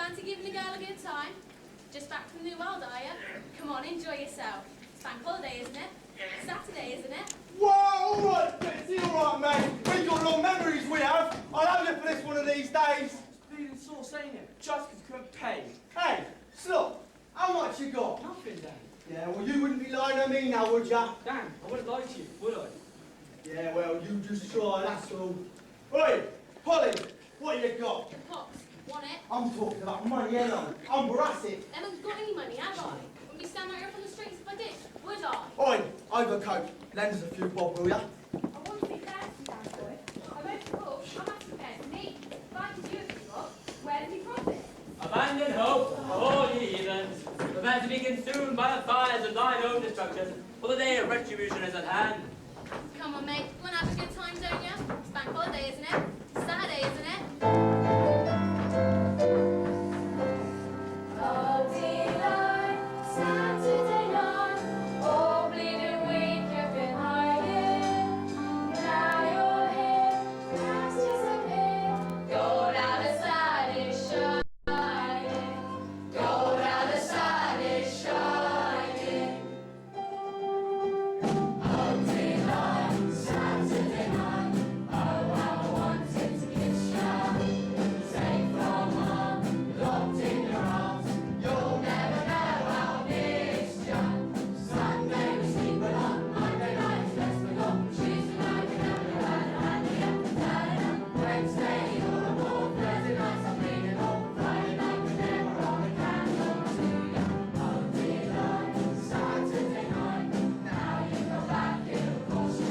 Fancy giving the girl a good time? Just back from the New World, are you? Come on, enjoy yourself. It's bank holiday, isn't it? Saturday, isn't it? Whoa, all right, Betsy, all right, mate. We've got long memories, we have. I'll have it for this one of these days. It's bleeding sauce, ain't it? Just because you couldn't pay. Hey, Slop, how much you got? Nothing, Dan. Yeah, well, you wouldn't be lying to me now, would ya? Dan, I wouldn't lie to you, would I? Yeah, well, you just try, that's all. Oi, Polly, what you got? The pops. Want it? I'm talking about money, ain't I? I'm brassy. I haven't got any money, have I? Wouldn't be standing out here up on the streets if I did, would I? Oi, overcoat. Lend us a few bob, will ya? I want to be fancy, Dan boy. I went to school, I'm asking parents to meet. Like you if you got. Where did he profit? Abandon hope, all ye heathens. Prepare to be consumed by the fires of thine own destruction, for the day of retribution is at hand. Come on, mate. You want to have a good time, don't you? It's bank holiday, isn't it? Saturday, isn't it? Oh, delight, Saturday night. Oh, bleeding week you've been hiding. Now you're here, past disappear. Go now the sun is shining. Go now the sun is shining. Oh, delight, Saturday night. Oh, how I wanted to kiss you. Safe from home, locked in your arms. You'll never know how I missed you. Sunday we sleep a lot, Monday night is best forgot. Tuesday night we never had a handy after turning. Wednesday you're a ball, Thursday nights I'm bleeding home. Friday night we never on a candle to you. Oh dear Lord, Saturday night. Now you go back, it'll cost you.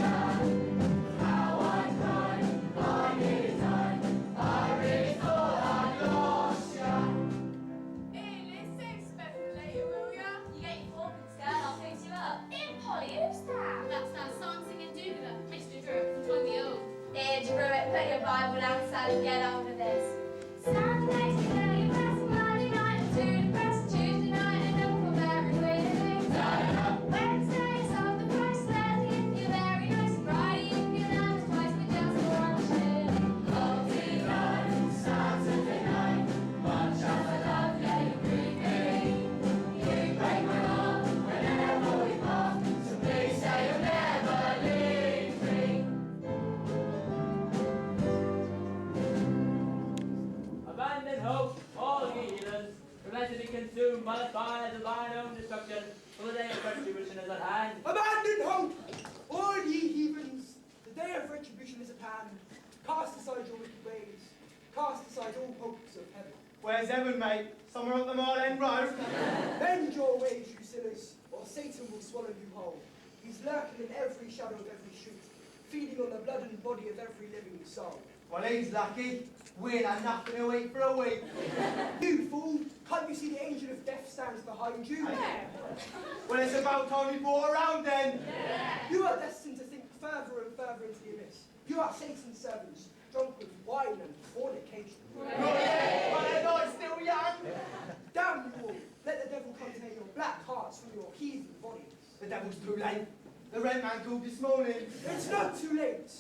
How I cried, I nearly died. I really thought I'd lost you. Hey, let's save special later, will ya? You get your fourpence, girl, I'll fix you up. Hey, Polly, who's that? That's that song singing do-gooder, Mr. Drew from 20 old. Here, Drew it, put your Bible down, Sal, and get on with this. Saturday's the day, you press Monday night, and to press Tuesday night, and up for very waiting. Wednesday's of the price, Thursday if you're very nice, Friday if you're nice, twice but just for one shilling. Oh, delight, Saturday night, much of a love, yeah, you breathe me. You break my heart whenever we part, so please say you'll never leave me. Abandon hope, all ye heathens. Prepare to be consumed by the fires of thine own destruction, for the day of retribution is at hand. Abandon hope, all ye heathens. The day of retribution is at hand. Cast aside your wicked ways. Cast aside all hopes of heaven. Where's Evan, mate? Somewhere up the Mile End Road? Bend your ways, you sinners, or Satan will swallow you whole. He's lurking in every shadow of every street, feeding on the blood and body of every living soul. Well, he's lucky. We ain't had nothing to eat for a week. You fool! Can't you see the angel of death stands behind you? Well, it's about time you brought around then. You are destined to sink further and further into the abyss. You are Satan's servants, drunk with wine and fornication. But they're not still young. Damn you all! Let the devil contain your black hearts from your heathen bodies. The devil's too late. The rent man called this morning. It's not too late.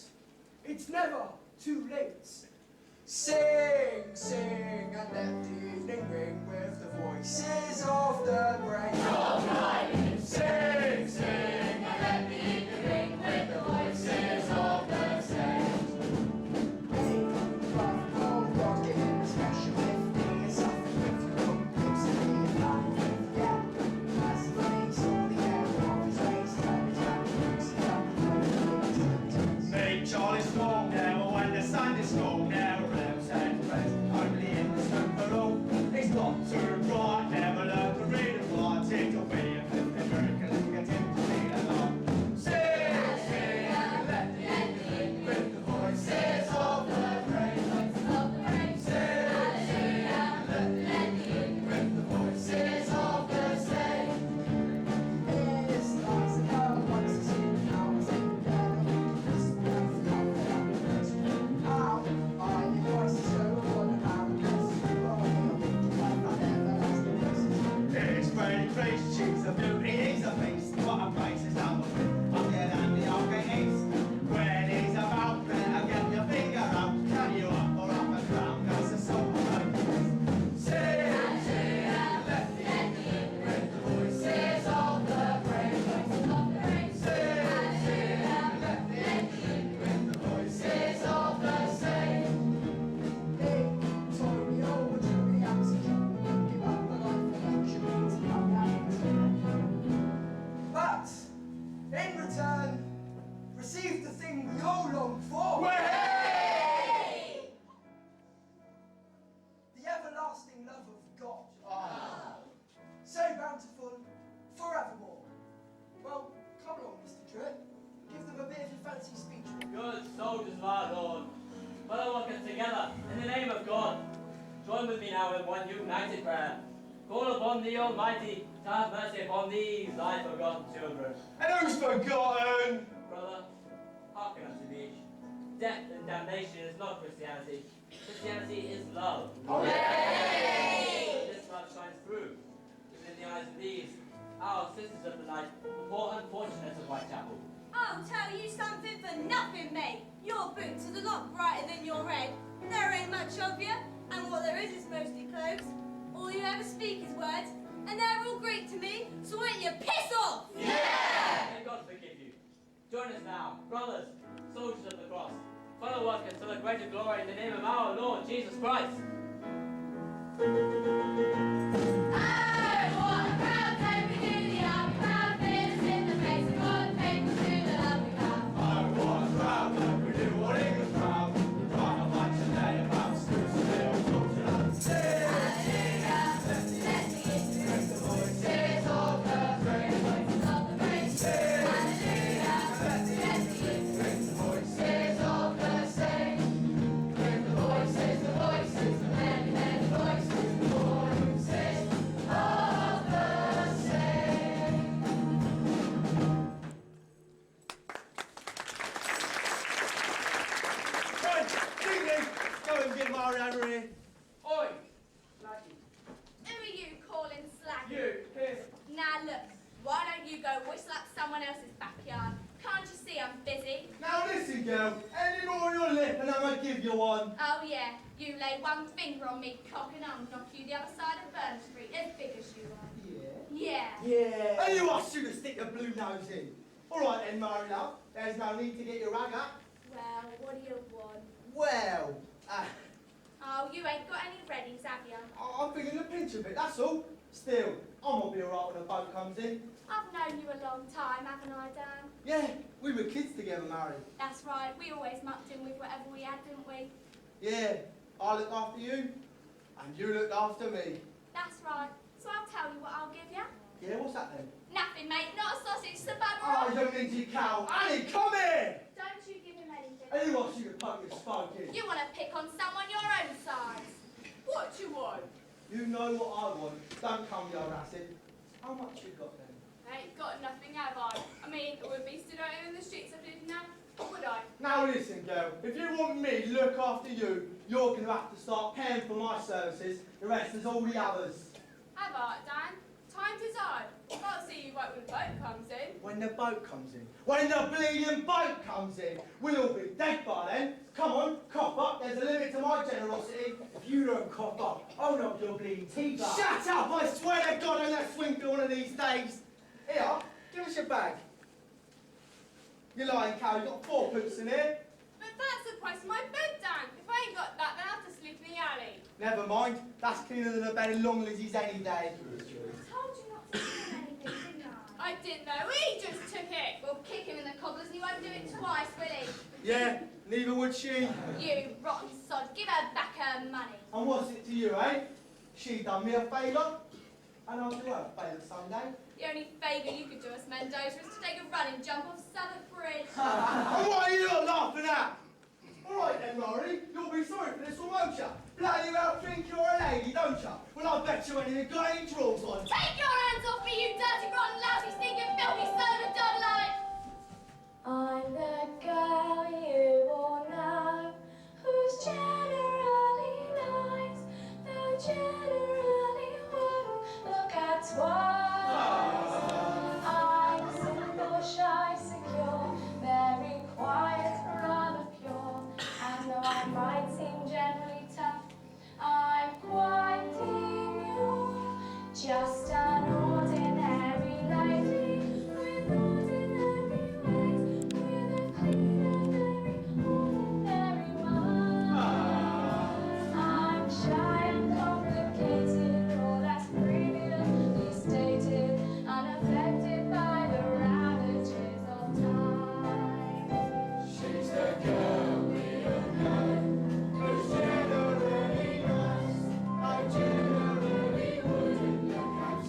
It's never too late. Sing, sing, and let the evening ring with the voices of the brave. Sing, sing, and let the evening ring with the voices of the saints. Rock, rockin', special lifting, it's something with your own lips to be alive. Yeah, that's the face of the air, always raised, every time you lose it up. Me, Charlie Small now, when the sun is cold now, rose and rest, only in the smoke together in the name of God. Join with me now in one united prayer. Call upon the Almighty to have mercy upon these thy forgotten children. And who's forgotten? Brother, hearken unto me. Death and damnation is not Christianity. Christianity is love. Hooray! This love shines through, even in the eyes of these, our sisters of the night, the poor unfortunates of Whitechapel. I'll tell you something for nothing, mate. Your boots are a lot brighter than your head. There ain't much of you, and what there is mostly clothes. All you ever speak is words, and they're all Greek to me, so won't you piss off? May God forgive you. Join us now, brothers, soldiers of the cross. Follow us until the greater glory in the name of our Lord Jesus Christ. Oi! Blackie. Who are you calling slag? You, here. Now look, why don't you go whistle up someone else's backyard? Can't you see I'm busy? Now listen, girl. Any more on your lip and I'ma give you one. Oh yeah, you lay one finger on me cock and I'll knock you the other side of Burn Street, as big as you are. Yeah. Yeah. Yeah. And you asked you to stick your blue nose in. All right then, Mary love. There's no need to get your rag up. Well, what do you want? Well, Oh, you ain't got any readies, have you? I'm feeling a pinch of it, that's all. Still, I'm gonna be alright when the boat comes in. I've known you a long time, haven't I, Dan? Yeah, we were kids together, Mary. That's right, we always mucked in with whatever we had, didn't we? Yeah, I looked after you, and you looked after me. That's right. So I'll tell you what I'll give you. Yeah, what's that then? Nothing, mate, not a sausage, it's a bugger Oh, off. you minty cow. Annie, come here! Don't you give him anything. And who wants you to poke your spoke in? You want to pick on someone your own size. What you want? You know what I want. Don't come your acid. How much you got then? I ain't got nothing, have I? I mean, I wouldn't be stood out here in the streets if I didn't have, would I? Now listen, girl. If you want me to look after you, you're going to have to start paying for my services. The rest is all the others. Have I, Dan? Time to time. Can't see you right when the boat comes in. When the boat comes in. When the bleeding boat comes in. We'll all be dead by then. Come on, cough up. There's a limit to my generosity. If you don't cough up, I'll knock your bleeding teeth out. Shut up! I swear to God I'm going to swing through one of these days. Here, give us your bag. You lying cow, you got 4 pence in here. But that's the price of my bed, Dan. If I ain't got that, then I'll have to sleep in the alley. Never mind. That's cleaner than a bed of long Lizzie's any day. I told you not to give him anything, didn't I? I didn't know. He just took it. We'll kick him in the cobblers and he won't do it twice, will he? Yeah, neither would she. You rotten sod, give her back her money. And what's it to you, eh? She done me a favour, and I'll do her a favour someday. The only favour you could do us, Mendoza, is to take a running jump off Southwark Bridge. And what are you lot laughing at? All right then, Rory, you'll be sorry for this one, won't you? Bloody well think you're a lady, don't you? Well, I bet you ain't even got any drawers on. Take your hands off me, you dirty, rotten, lousy, stinking, filthy son of a dog-life! I'm the girl you all know, who's generally nice, though generally wouldn't look at twice. I'm simple, shy, secure, very quiet, rather pure, and though I might seem generally tough, I'm quite demure, just an ordinary lady with ordinary ways, with a clean and very ordinary mind. I'm shy and complicated, all that's previously stated, unaffected by the ravages of time. She's the girl we all know, who's generally nice, I generally wouldn't look at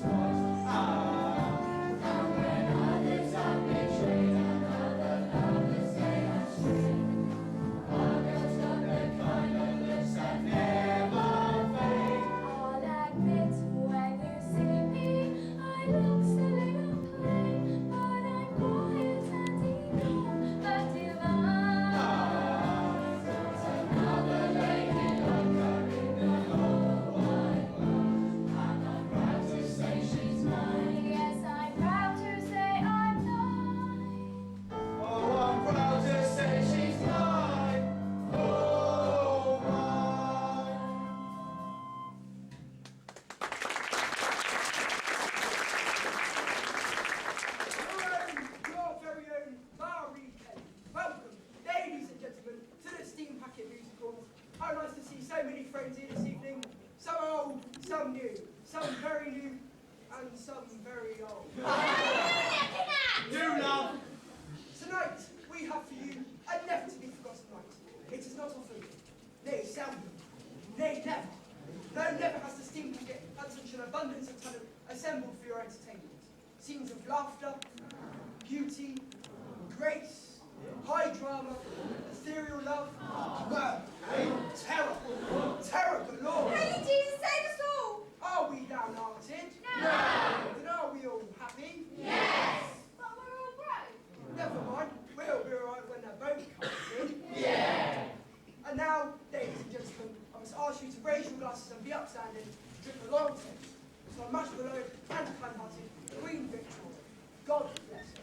some very new and some very old. You love. Tonight we have for you a never to be forgotten night. It is not often, nay seldom, nay never. No, never has distinct had such an abundance of talent assembled for your entertainment. Scenes of laughter, beauty, grace, high drama, ethereal love, murder, terror, terror galore. Holy Jesus, save us all! Are we downhearted? No! Then are we all happy? Yes! But we're all broke. Never mind, we'll be alright when the boat comes in. Yeah! And now, ladies and gentlemen, I must ask you to raise your glasses and be upstanding, drink a long toast to our much beloved and kind-hearted Queen Victoria. God bless her.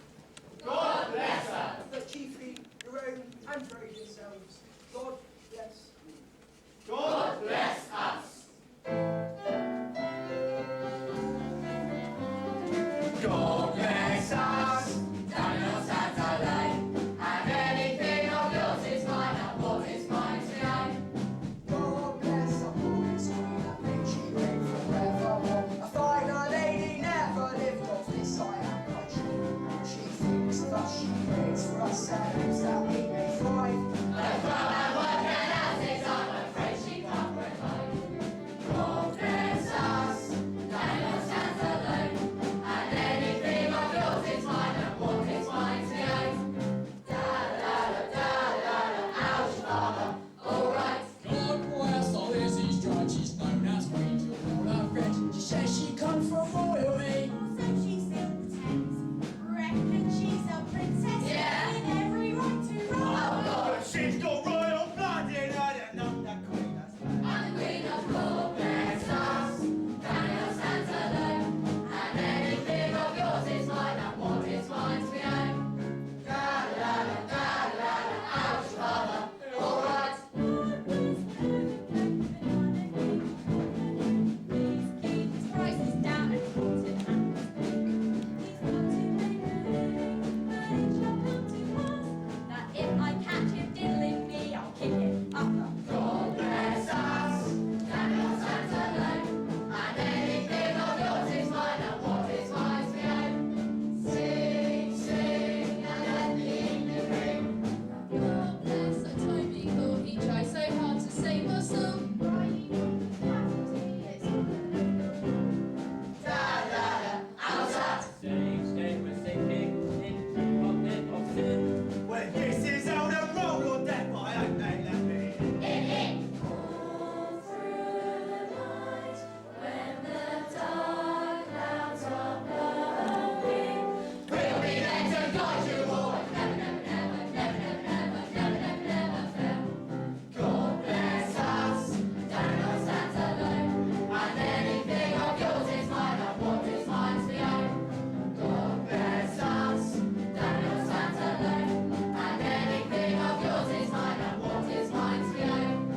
God bless her! But chiefly your own and very yourselves. God bless you. God bless us! God bless us, Daniel Santa Lane, and anything of yours is mine, and what is mine today. God bless our poor Victoria, may she reign forevermore. A finer lady never lived, of this I am quite sure. She thinks of us, she prays for us, and hopes that we may thrive. But from her work and as it's I'm afraid she can't provide. God bless us, Daniel Santa Lane, and anything of yours is mine, and what is mine today. Da-da-da-da-da-da, ouch, father, all right. God bless all Lizzie's judge, she's known as Queen to all her friends. She says she comes from royalty. So she still pretends. Reckon she's a princess. Yeah. With every right to rule. Oh, Lord, She's got royal blood in her, and not the queen, that's right. I'm the queen of God bless us, Daniel Santa Lane, and anything of yours is mine, and what is mine to be owned. Da-da-da-da-da-da, ouch, father, all right. Please keep his prices down and put it hand. He's got to make a living, but it shall come to pass that if I catch him diddling me, I'll kick it up the God bless us, Daniel Santa Lane, and anything of yours is mine, and what is mine to be owned. Sing, sing, and let the evening ring. God bless a Toby, for he tries so hard to save us all. Da-da-da, how's that? Stay with sinking into pocket of sin. Well, this is how the roll or death, I hope they let me in. All through the night, when the dark clouds are blowing, we'll be there to guide you all, and never, never, never, never, never, never, never, never fail. God bless us, Daniel Santa Lane, and anything of yours is mine, and what is mine to be owned. God bless us, Daniel Santa Lane, and anything of yours is mine, and what is mine to be owned.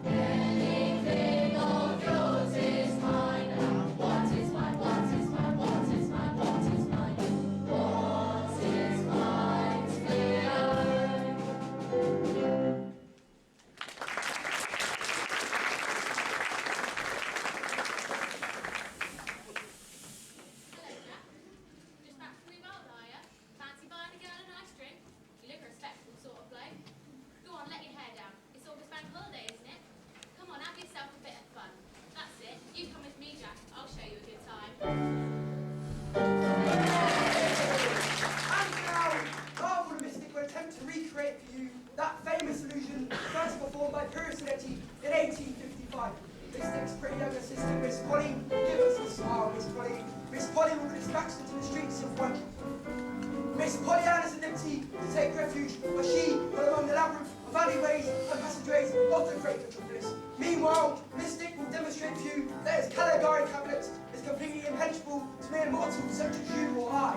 Anything of yours is mine, and what is mine, what is mine, what is mine, what is mine, what is mine to be owned. Hello, Jack. Just back from the world, are ya? Fancy buying a girl a nice drink? You look a respectable sort of bloke. Go on, let your hair down. It's August bank holiday, isn't it? Come on, have yourself a bit of fun. That's it. You come with me, Jack. I'll show you a good time. And now, Marvel and Mystic will attempt to recreate for you that famous illusion first performed by Persinetti in 1855. Mystic's pretty young assistant, Miss Polly, give us a smile, Miss Polly. Miss Polly will get dispatched into the streets of Whitechapel. Miss Pollyanna's at liberty to take refuge, but she will among the labyrinth of alleyways and passageways of the great metropolis. Meanwhile, Mystic will demonstrate to you that his Caligari cabinet is completely impenetrable to mere mortals such as you or I.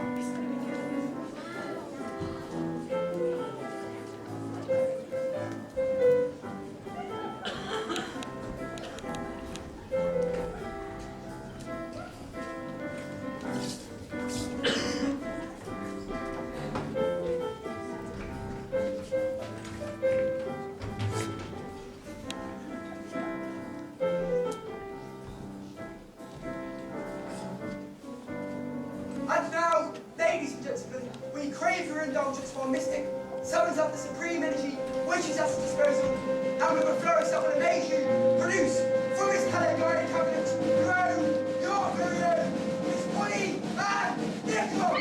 crave your indulgence while Mystic summons up the supreme energy which is at his disposal, and with a flourish that will amaze you, produce from his teleguided cabinet your very own Miss Polly and Nickel!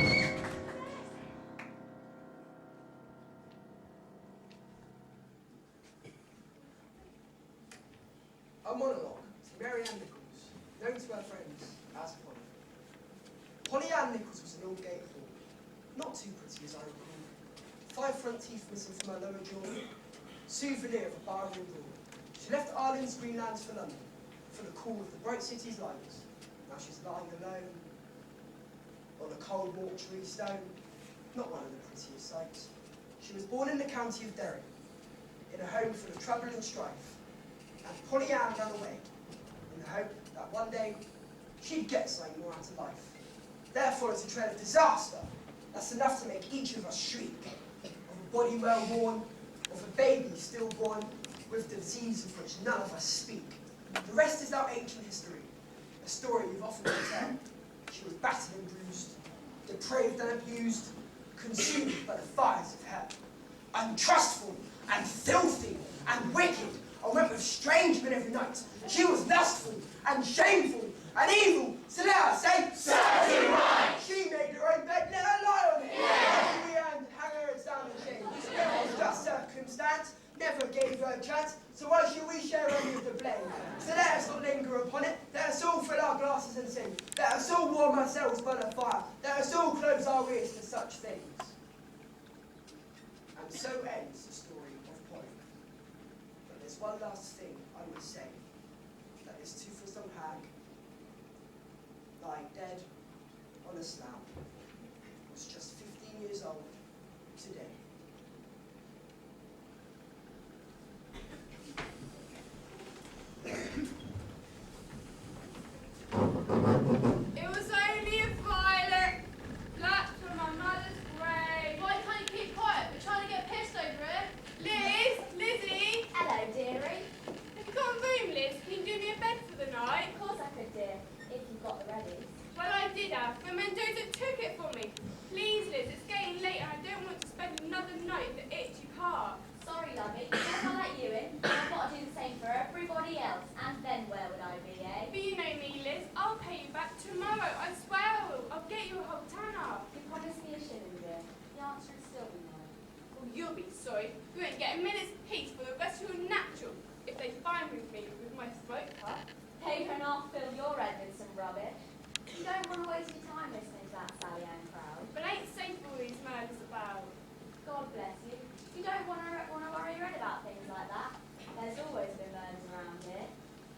A monologue to Mary Ann Nichols, known to her friends as Polly. Polly Ann Nichols was an Aldgate whore, not too pretty as I recall. 5 front teeth missing from her lower jaw, souvenir of a barroom brawl. She left Ireland's green lands for London, for the call of the bright city's lights. Now she's lying alone, on a cold mortuary stone, not one of the prettiest sights. She was born in the county of Derry, in a home full of trouble and strife. And Polly Ann ran away, in the hope that one day she'd get something more out of life. There follows a trail of disaster that's enough to make each of us shriek. Of a body well born, of a baby stillborn, with the disease of which none of us speak. The rest is our ancient history, a story we've often to tell. She was battered and bruised, depraved and abused, consumed by the fires of hell. Untrustful and filthy and wicked, and went with strange men every night. She was lustful and shameful and evil, so let her say, Certainly right. She made her own bed, let her lie on it. Yeah. We earned hang her heads down in shame. It was just circumstance, never gave her a chance, so why should we share any of the blame? So let us not linger upon it, let us all fill our glasses and sing, let us all warm ourselves by the fire, let us all close our ears to such things. And so ends the story of Polly. But there's one last thing I must say, that this toothless old hag, lying dead on a slab, was just 15 years old today. It was only a violet, black from my mother's grave. Why can't you keep quiet? We're trying to get pissed over it. Lizzie! Hello, dearie. Have you got a room, Liz? Can you do me a bed for the night? Of course I could, dear, if you've got the ready. Well, I did have, but Mendoza took it for me. Please, Liz, it's getting late and I don't want to spend another night in the itchy park. Sorry, lovey. If I let you in, I've got to do the same for everybody else. And then where would I be, eh? But you know me, Liz. I'll pay you back tomorrow. I swear I will. I'll get you a whole tanner. You promised me a shilling, dear. The answer would still be no. Well, you'll be sorry. You won't get a minute's peace for the rest of your natural if they find me with my smoke pot. They don't half fill your head with some rubbish. You don't want to waste your time listening to that Sally Ann crowd. But I ain't safe for all these murders about. God bless you. You don't want to worry your head about things like that. There's always been murders around here.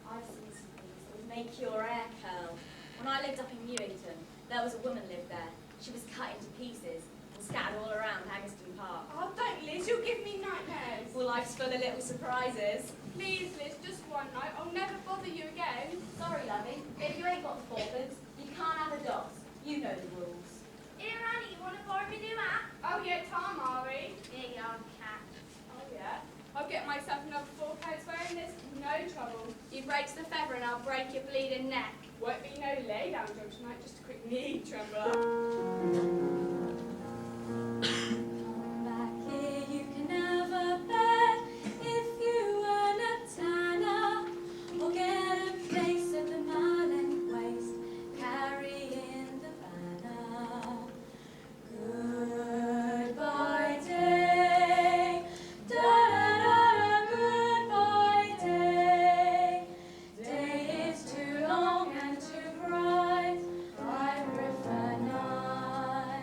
I've seen some things that would make your hair curl. When I lived up in Newington, there was a woman lived there. She was cut into pieces and scattered all around Haggerston Park. Oh, don't, Liz. You'll give me nightmares. Well, life's full of little surprises. Please, Liz, just one night. I'll never bother you again. Sorry, lovey, but if you ain't got the fourpence, you can't have the dogs. You know the rules. Here, Annie, you want to borrow me new hat? Oh, yeah, Tom, Ari. Here you are, cat. Oh, yeah. I'll get myself another 4 coats wearing this. No trouble. You breaks the feather and I'll break your bleeding neck. Won't be no lay down job tonight, just a quick knee trembler. Back here you can never bet if you earn a tanner or get a place at the Mile and Waste carrying the banner. Goodbye day, da da da da, goodbye day. Day is too long and too bright, I prefer night.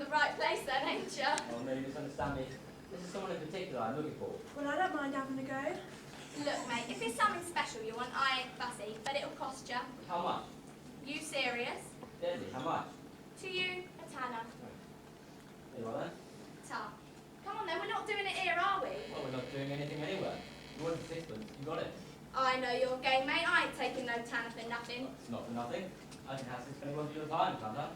the right place then, ain't ya? Oh, no, you misunderstand me. This is someone in particular I'm looking for. Well, I don't mind having a go. Look, mate, if it's something special you want, I ain't fussy, but it'll cost ya. How much? You serious? Deadly, how much? To you, a tanner. There you are then. Ta. Come on then, we're not doing it here, are we? Well, we're not doing anything anywhere. You wanted sixpence, you got it. I know your game, mate. I ain't taking no tanner for nothing. It's not for nothing. I can have sixpenny one for your time, can't I?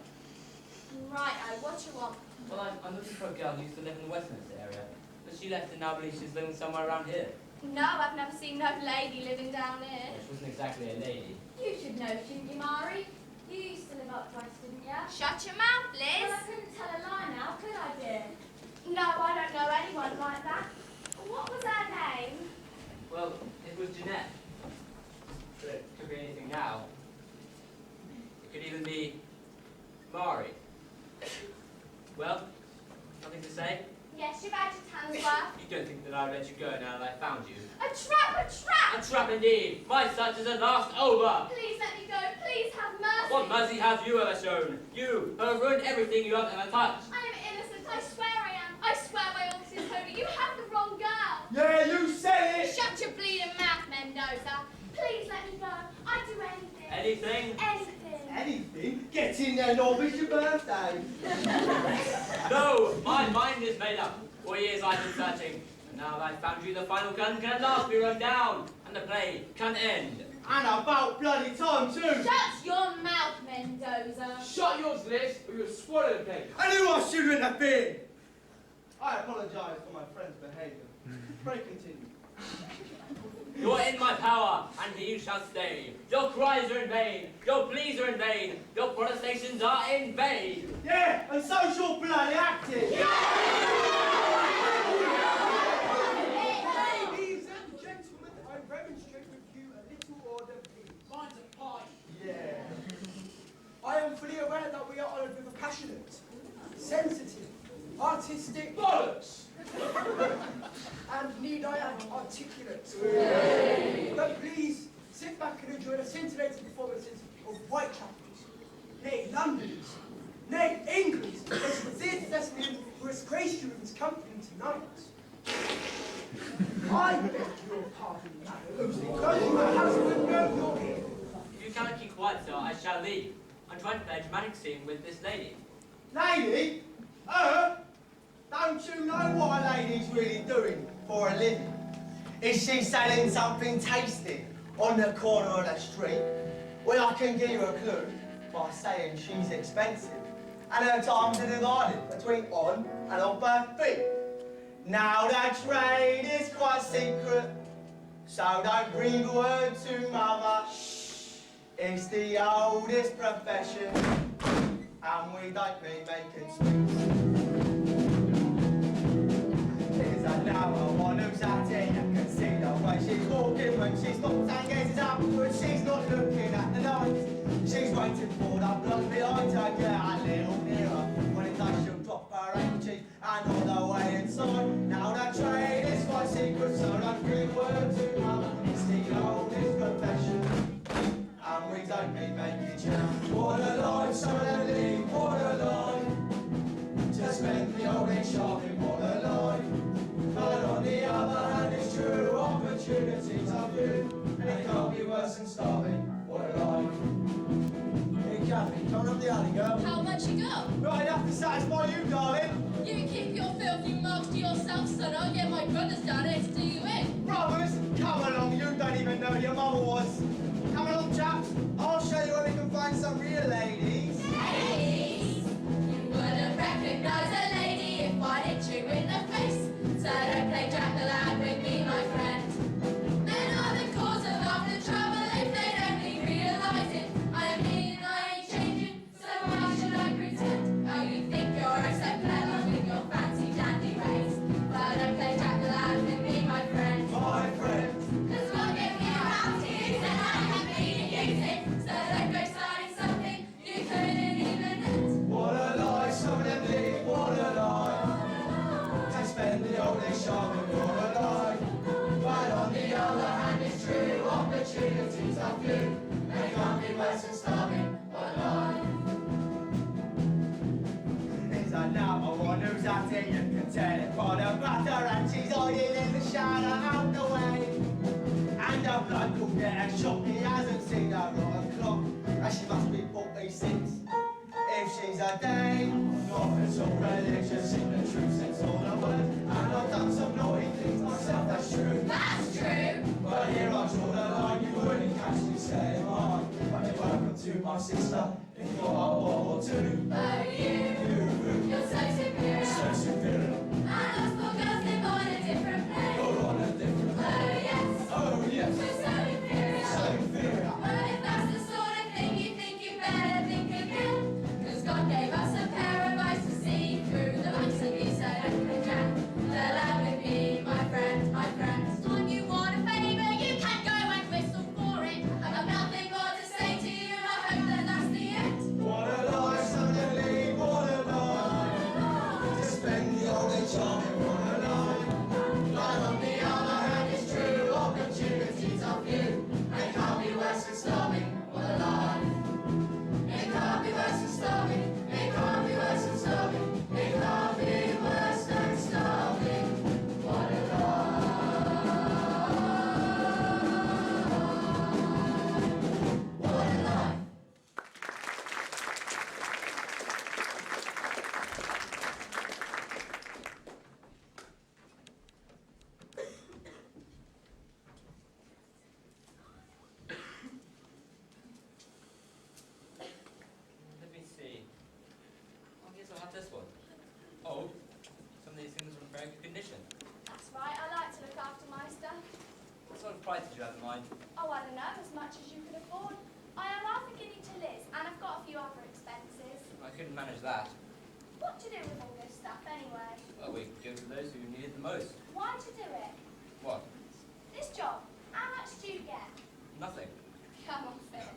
Right, what you want? Well, I'm looking for a girl who used to live in the Westminster area, but she left and now believes she's living somewhere around here. No, I've never seen no lady living down here. Well, she wasn't exactly a lady. You should know, shouldn't you, Mari? You used to live up west, didn't you? Shut your mouth, Liz. Well, I couldn't tell a lie now, could I, dear? No, I don't know anyone like that. What was her name? Well, it was Jeanette. But it could be anything now. It could even be Mari. Well, nothing to say? Yes, you've had your tan's worth. You don't think that I'd let you go now that I found you? A trap, a trap! A trap indeed! My search is at last over! Please let me go, please have mercy. What mercy have you ever shown? You, who have ruined everything you have ever touched. I am innocent, I swear I am. I swear by all that is holy, you have the wrong girl. Yeah, you said it! Shut your bleeding mouth, Mendoza. Please let me go. I'd do anything. Anything? Anything. Anything? Get in there, Norb, it's your birthday. No! My mind is made up. 4 years I've been searching. And now that I've found you, the final gun can at last be run down. And the play can end. And about bloody time, too. Shut your mouth, Mendoza. Shut yours, Liz, or you'll spoil the place. I knew I shouldn't have been. I apologise for my friend's behaviour. Pray continue. You're in my power, and here you shall stay. Your cries are in vain. Your pleas are in vain. Your protestations are in vain. Yeah, and so's your bloody acting. Ladies and gentlemen, I remonstrate with you a little order, please. Mine's a pie. Yeah. I am fully aware that we are honoured with a passionate, sensitive, artistic Bollocks! and need I add articulate. But please sit back and enjoy the scintillating performances of Whitechapel's, nay London's, nay England's most revered thespian who has graced you with his company tonight. I beg your pardon, madam, because my husband knows you're here. If you cannot keep quiet, sir, I shall leave. I'm trying to play a dramatic scene with this lady. Lady? Her? Don't you know what a lady's really doing for a living? Is she selling something tasty on the corner of the street? Well, I can give you a clue by saying she's expensive. And her times are divided between on and off her feet. Now that trade is quite secret, so don't breathe a word to mother. It's the oldest profession, and we don't mean making sweets. There's another one who's out here, you can see the way she's walking when she stops and gazes upwards. She's not looking at the lights, she's waiting for the blood behind her. Get a little nearer, when it does she'll drop her handkerchief and all the way inside. Now that trade is quite secret, so don't breathe a word to mother. It's the oldest profession, and we don't mean making jam. What a life, some of them leave, what a life. To spend the old age shopping, what a life. But on the other hand, it's true, opportunities are few, and it can't be worse than starving, what a life. Hey Kathy, come up the alley, girl. How much you got? Right enough to satisfy you, darling. You keep your filthy mouth to yourself, son. I'll get my brothers down here to do you in. Brothers, come along, you don't even know who your mother was. Come along, chaps, I'll show you where we can find some real ladies. Ladies, you wouldn't recognise a lady if I hit you in the face. So don't play jack-o'-lantern with me, my friend. Men are the cause of half the trouble if they'd only realise it. I am mean and I ain't changing, so why should I pretend? Oh, you think you're so clever with your fancy dandy ways. But don't play jack-o'-lantern with me, my friend. My friends. 'Cause what if you have to use it, I have me to use it. So don't go starting something you couldn't even end. What a lie, some of them leave, what a lie. To spend the old days shopping, what a lie. But on the other hand, it's true, opportunities are few. They can't be worse than starving, what a lie. Is that now? at it, you can tell it by the butter, and she's hiding in the shadow out the way. And the bloke will get a shock, he hasn't seen her on a clock, and she must be 46. If she's a dame, not at all religious in the true sense of the word. And I've done some naughty things myself, that's true. That's true. But here I draw the line, you wouldn't catch me saying mine. But you're welcome to my sister, if you're World War II. Oh, you're so superior. So superior. And us poor girls live on a different plane. You're on a different Oh, yes. Oh yes, We're so inferior. so inferior. Well, if that's the sort of thing you think, you better think again. 'Cause God gave us a pair of eyes to see through the likes of you, so don't pretend. The love with me, my friend, my friend. Time you want a favour, you can go and whistle for it. I've got nothing more to say to you, I hope that that's the end. What a life suddenly, what a life. To spend the only charming, what a life. But on the other hand, it's true, opportunities are few. They can't be worse than starving, what a life. It can't be worse than starving, it can't be worse than starving, it can't be worse than starving, what a life. What a life. Let me see. Oh, yes, I'll have this one. Old. Some of these things are in very good condition. That's right, I like to look after my stuff. What sort of price did you have in mind? Oh, I don't know, as much as you could afford. I am half a guinea to Liz, and I've got a few other expenses. I couldn't manage that. What do you do with all this stuff, anyway? Well, we could give to those who need it the most. Why'd you do it? What? This job, how much do you get? Nothing. Come on, Phil.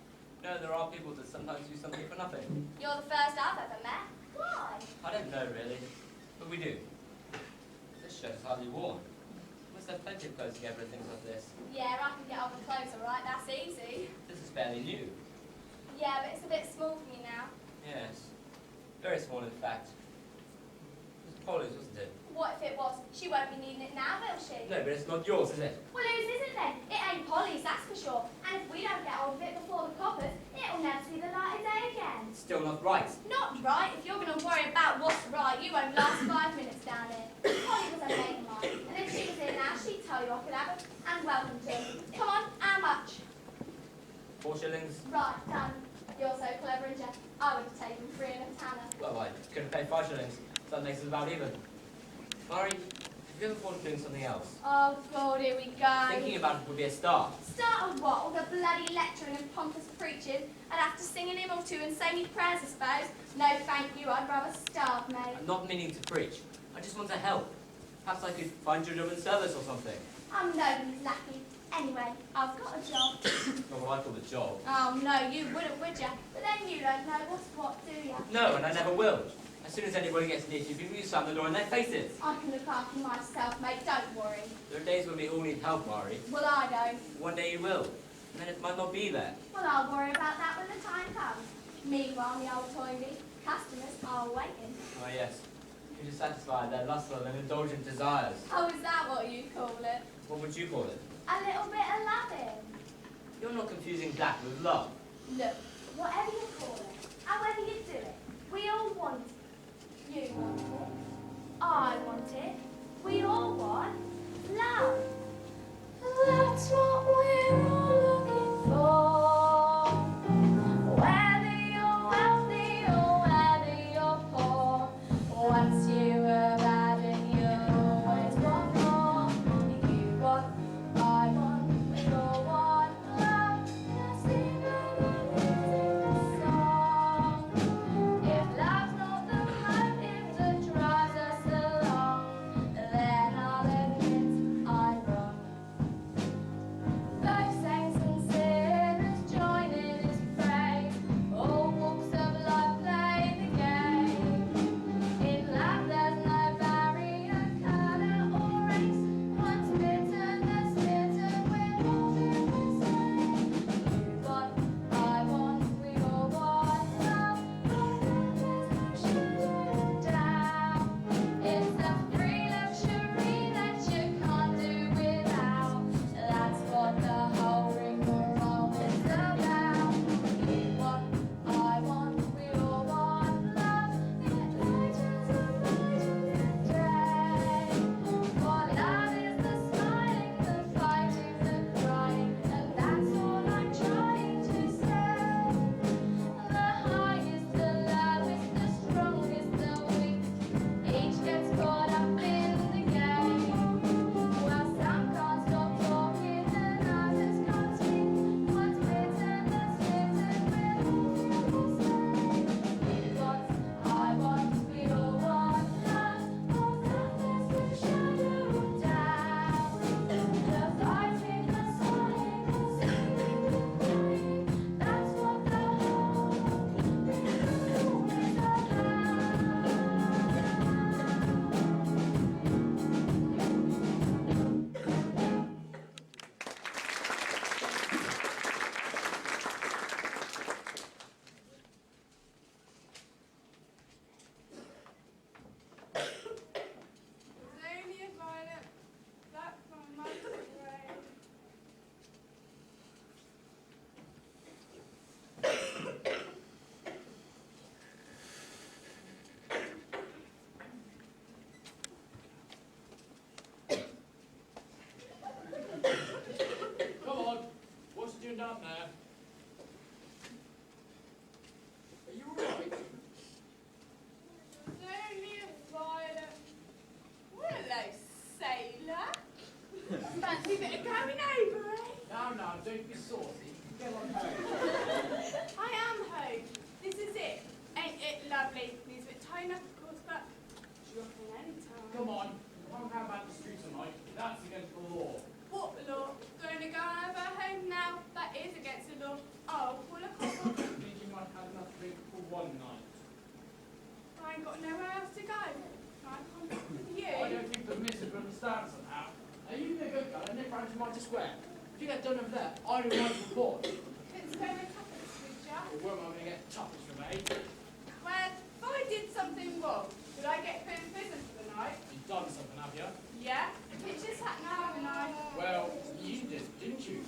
No, there are people that sometimes do something for nothing. You're the first I've ever met. Why? I don't know, really. But we do. This shirt is hardly worn. We must have plenty of clothes together and things like this. Yeah, I can get on the clothes, all right, that's easy. This is fairly new. Yeah, but it's a bit small for me now. Yes. Very small, in fact. It was Polly's, wasn't it? What if it was? She won't be needing it now, will she? No, but it's not yours, is it? Well, whose is it then? It ain't Polly's, that's for sure. And if we don't get hold of it before the coppers, it'll never see the light of day again. It's still not right. Not right. If you're going to worry about what's right, you won't last 5 minutes down here. Polly was a mate of mine, and if she was here now, she'd tell you I could have it, and welcome to. Come on, how much? 4 shillings. Right, done. You're so clever, and Jeff. I would have taken 3 and a tanner. Well, I could have paid 5 shillings. So that makes us about even. Murray, have you ever thought of doing something else? Oh, God, here we go. Thinking about it would be a start. Start with what? All the bloody lecturing and pompous preaching. I'd have to sing an hymn or two and say me prayers, I suppose. No, thank you. I'd rather starve, mate. I'm not meaning to preach. I just want to help. Perhaps I could find you a job in service or something. I'm nobody's lackey. Anyway, I've got a job. Not what I call a job. Oh, no, you wouldn't, would you? But then you don't know what's what, do you? No, and I never will. As soon as anybody gets near you, people you slam the door in their faces. I can look after myself, mate. Don't worry. There are days when we all need help, Murray. Well, I don't. One day you will. And then it might not be there. Well, I'll worry about that when the time comes. Meanwhile, the old toynbee, customers are waiting. Oh, yes. You to satisfy their lustful and indulgent desires. Oh, is that what you call it? What would you call it? A little bit of loving. You're not confusing that with love. Look, whatever you call it, however you do it, we all want it. You want it. I want it. We all want love. That's what we're all looking for. Whether you're wealthy or whether you're poor, once you have had it, you always want more. You want, I want, we all want love. Let's sing a song. If love's not the motive that drives us along, don't be saucy. Get on home. I am home. This is it. Ain't it lovely? Needs a bit tying up, of course, but dropping any time. Come on, come out about the street tonight. That's against the law. What law? Going to go over home now? That is against the law. Oh, well, a couple. Think you might have enough drink for one night. I ain't got nowhere else to go. I come back with you. I don't think the missus will understand somehow. Now you be a good girl and nip round to Mitre Square. If you get done over there, I will write a report. Couldn't spare a tuppence, would ya? Or where am I going to get tuppence from, eh? Well, if I did something wrong, would I get put in prison for the night? You've done something, have you? Yeah? It just happened now, haven't I? Well, you did, didn't you?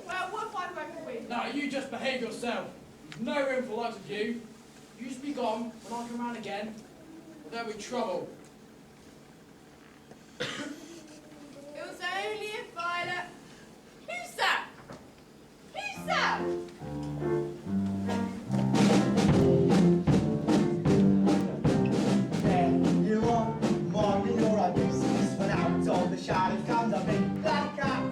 Well, what if I broke a window? Now, you just behave yourself. There's no room for likes of you. You just be gone when I come round again, or there'll be trouble. It was only a violet. Who's that? Who's that? There you are, minding your own business, when out of the shadows comes a big black cat.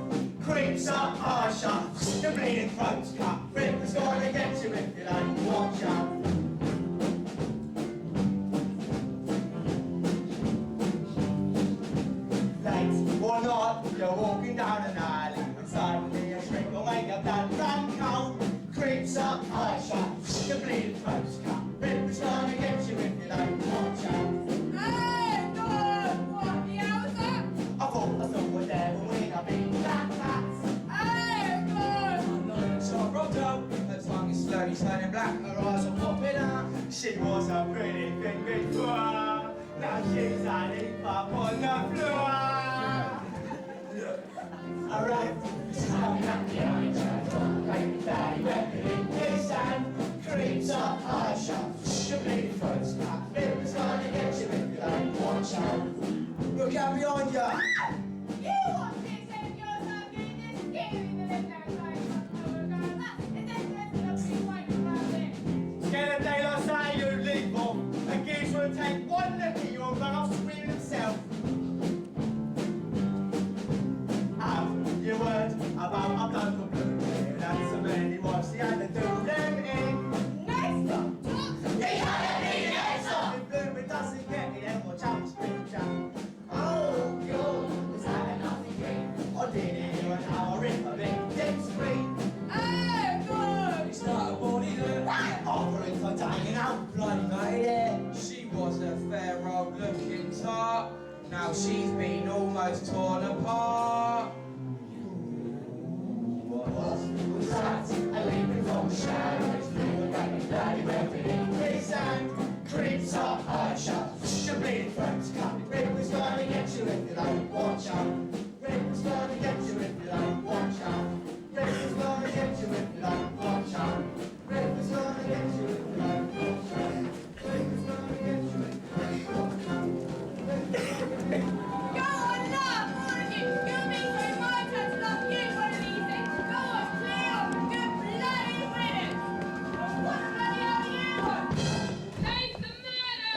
Creeps up, eyes shut, the bleeding throat's cut. Ripper's gonna get you if you don't watch out. Late or not, you're walking down an alley, and suddenly a shriek will make your blood run cold. Creeps up, eyes shut, the bleeding throat's cut. Ripper's gonna get you if you don't watch out. Hey, God! What the hell's that? I thought I saw a devil in a big black hat. Hey, God! I'm not a top roto. Her tongue is slowly turning black, her eyes are popping out. She was a pretty thing before. Now she's hiding up on the floor. Alright, so happy I turned. Baby daddy reckoning his hand. Creeps up, eyes shut. Your bleeding throat's cut. Ripper's gonna get you if you don't watch out. Look out behind you. You want this and you're not getting this game in the next time. And then the rest of the waiting about it. Scared of daylight, say you leave off. A geese will take one look at you and run off screaming himself. Have you heard about a bloke called Blue? That's so many wives he had to do them in. Next up, talk. He had a big ass off. If Blue doesn't get it, then watch out, speak chat. Oh, God, was that enough to drink? Or did he hear an hour rip a big dick scream? Hey, God! It's not a body that offering for hanging out, bloody mate. She was a fair old looking tart. Now she's been almost torn apart. What was that? A leaping from the shadows, blue and red and bloody weapon in his hand. Creeps up, eyes shut, your bleeding throat's cut. Ripper's gonna get you if you don't watch out. Ripper's gonna get you if you don't watch out. Ripper's gonna get you if you don't watch out. Ripper's gonna get you if you don't watch out. Ripper's gonna get you if you don't watch out. Go on, love, all of you. You'll be so my turn to love you one of these things. Go on, clear off and good bloody winners. What the bloody hell are you on? Place the murder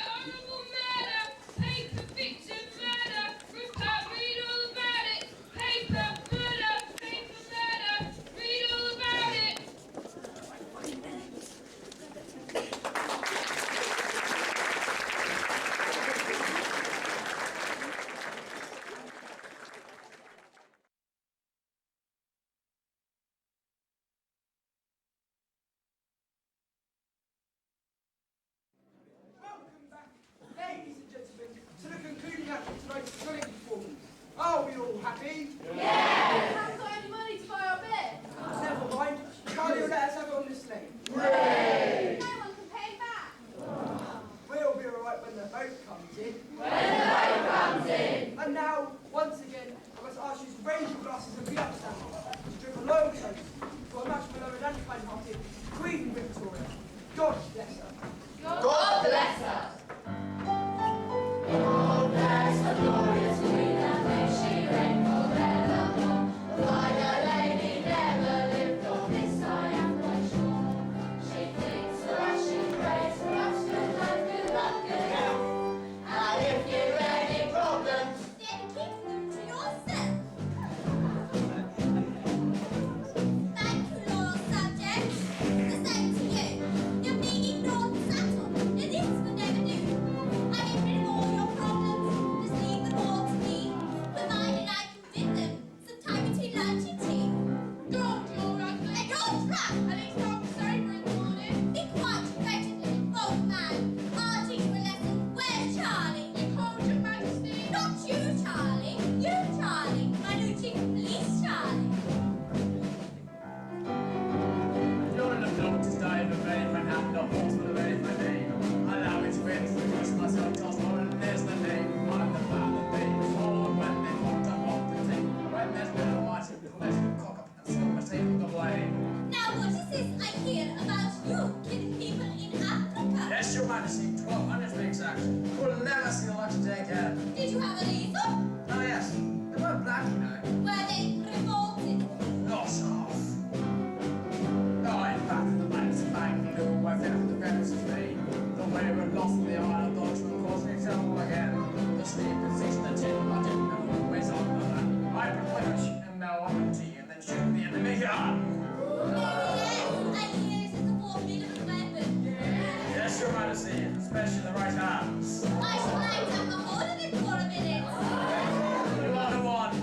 Did you have a reason? Oh yes, they weren't black, you know. Were they revolted? Lots off. Oh, in fact, the man's bang blue, wiped out the parents of me. The way we're lost in the isle of dogs will cause me trouble again. The sleeping six and the tin, I didn't know where's on that. I prefer shooting Mel on the tea and then shooting the enemy gun. Yes, Your Majesty, especially the right hands. I should like to have a hold of it for a minute. You are the one.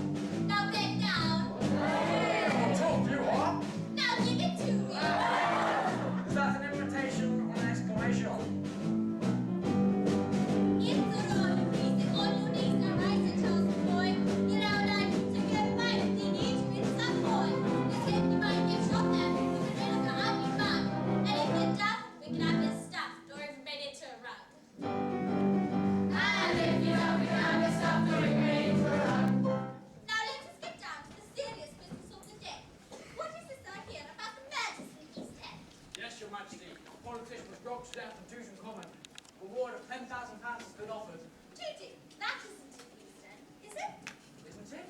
Now bend down. I'll talk, you are. Now give it to me. Is that an invitation or an exclamation? It's alright, please. On your knees now, rise and tell the boy. You know, like, to get back if you need to in some point. This hip, you might get shot there. You can look at happy man. And if you're deaf, we can have his stuffed or even made into a rug. And if you don't, we can have your stuff going made for us. Now let us get down to the serious business of the day. What is this I hear about the murders in East End? Yes, Your Majesty. A politician was robbed to death in Tewton Common. A reward of £10,000 has been offered. Judy, that isn't in East End, is it? Isn't it?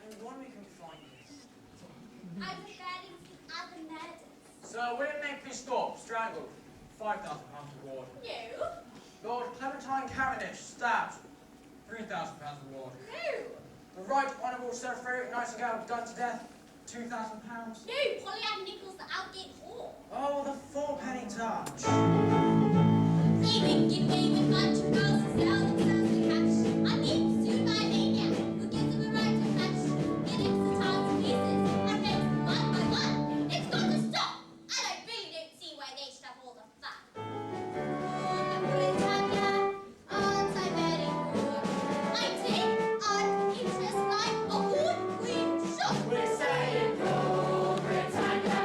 Only one we can find this. I prefer these other murders. Sir William Makepeace Thorpe, strangled. £5,000 reward. You? Lord Clementine Cavendish, stabbed. £3,000 reward. You? The Right Honourable Sir Frederick Nightingale, done to death. £2,000. You, Pollyanna Nichols, the Outgate whore. Oh, the four-penny touch. Even give me a bunch of girls to sell themselves to cash. I'm being sued by a maniac who gives them a right to catch. He rips the town to pieces and makes them one by one. It's got to stop. And I really don't see why they should have all the fun. Oh, Britannia, aren't I very good? I take art interest like a good queen should. We're saying go, Britannia,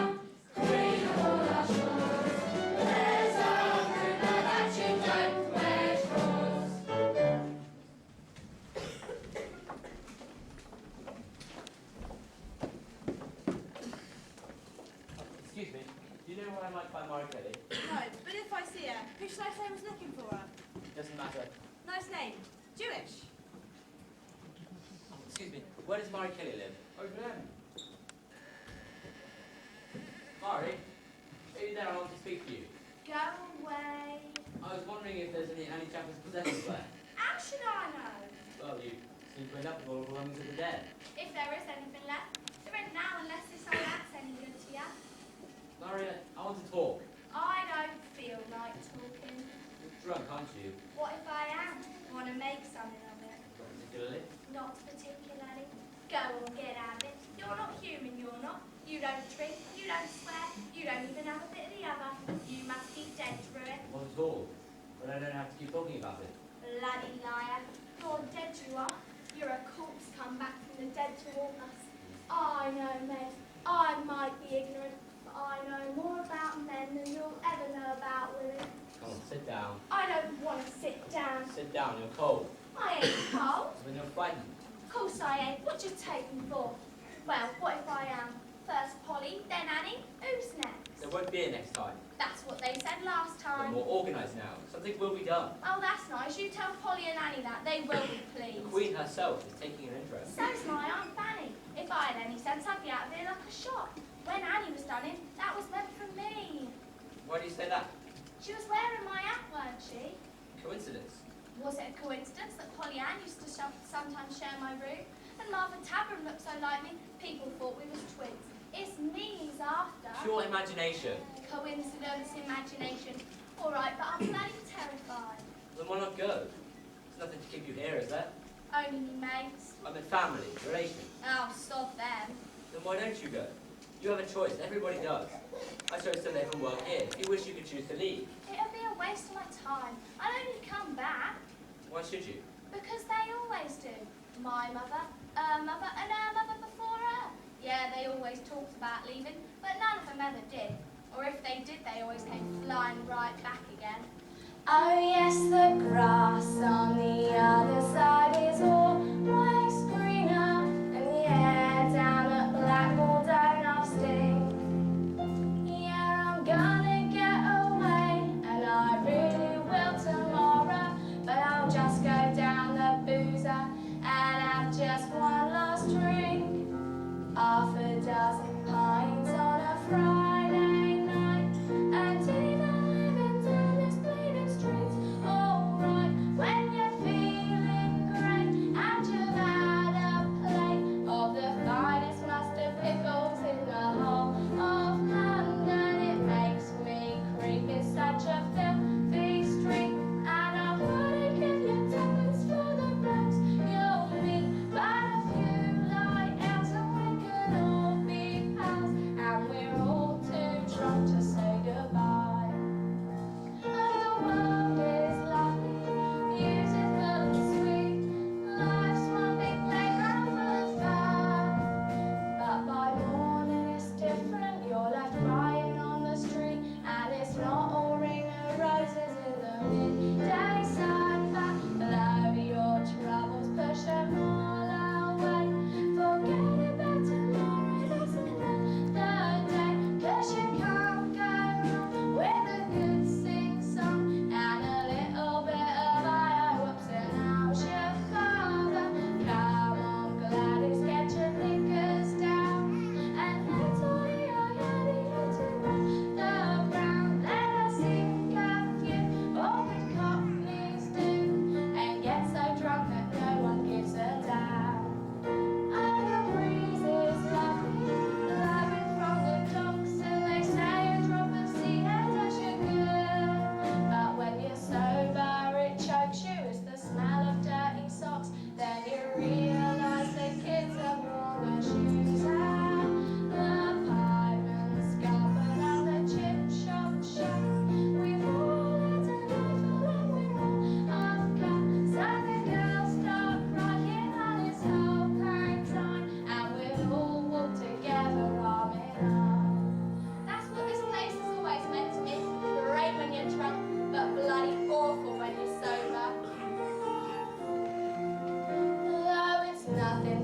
queen of all our shores. There's a rumour that you don't wear drawers. Excuse me, do you know where I might find Mari Kelly? No, but if I see her, who should I say was looking for her? Doesn't matter. Nice name. Jewish. Excuse me, where does Mari Kelly live? Over there. Mari, are you there? I want to speak to you. Go away. I was wondering if there's any Chapel's possessions there. How should I know? Well, you seem to end up with all the belongings of the dead. If there is anything left, there ain't now unless this old axe any good to you. Mari, I want to talk. I don't feel like talking. You're drunk, aren't you? What if I am? Want to make something of it? Not particularly. Not particularly. Go on, get out of it. You're not human, you're not. You don't drink, you don't swear, you don't even have a bit of the other. You must be dead through it. Not at all. But I don't have to keep talking about it. Bloody liar. You're dead, you are. You're a corpse come back from the dead to haunt us. I know men. I might be ignorant, but I know more about men than you'll ever know about women. Come on, sit down. I don't want to sit down. Sit down, you're cold. I ain't cold. When you're frightened. Of course I ain't. What you take me for? Well, what if I am? First Polly, then Annie. Who's next? There won't be a next time. That's what they said last We're time. more organised now. Something will be done. Oh, that's nice. You tell Polly and Annie that. They will be The pleased. Queen herself is taking an interest. So's my Aunt Fanny. If I had any sense, I'd be out of here like a shot. When Annie was done in, that was meant for me. Why do you say that? She was wearing my hat, weren't she? Coincidence. Was it a coincidence that Polly Ann used to sometimes share my room? And Martha Tabram looked so like me, people thought we was twins. It's me he's after. Pure imagination. Coincidence, imagination. All right, but I'm bloody terrified. Then why not go? There's nothing to keep you here, is there? Only me mates. I mean family, relations. Oh, stop them. Then why don't you go? You have a choice, everybody does. I chose to live and work here. If you wish, you could choose to leave. It'll be a waste of my time. I'll only come back. Why should you? Because they always do. My mother, her mother, and her mother before her. Yeah, they always talked about leaving, but none of them ever did. Or if they did, they always came flying right back again. Oh yes, the grass on the other side is always greener, and the air down at Blackpool don't half stink. Yeah, I'm gonna get away, and I really will tomorrow, but I'll just go down the boot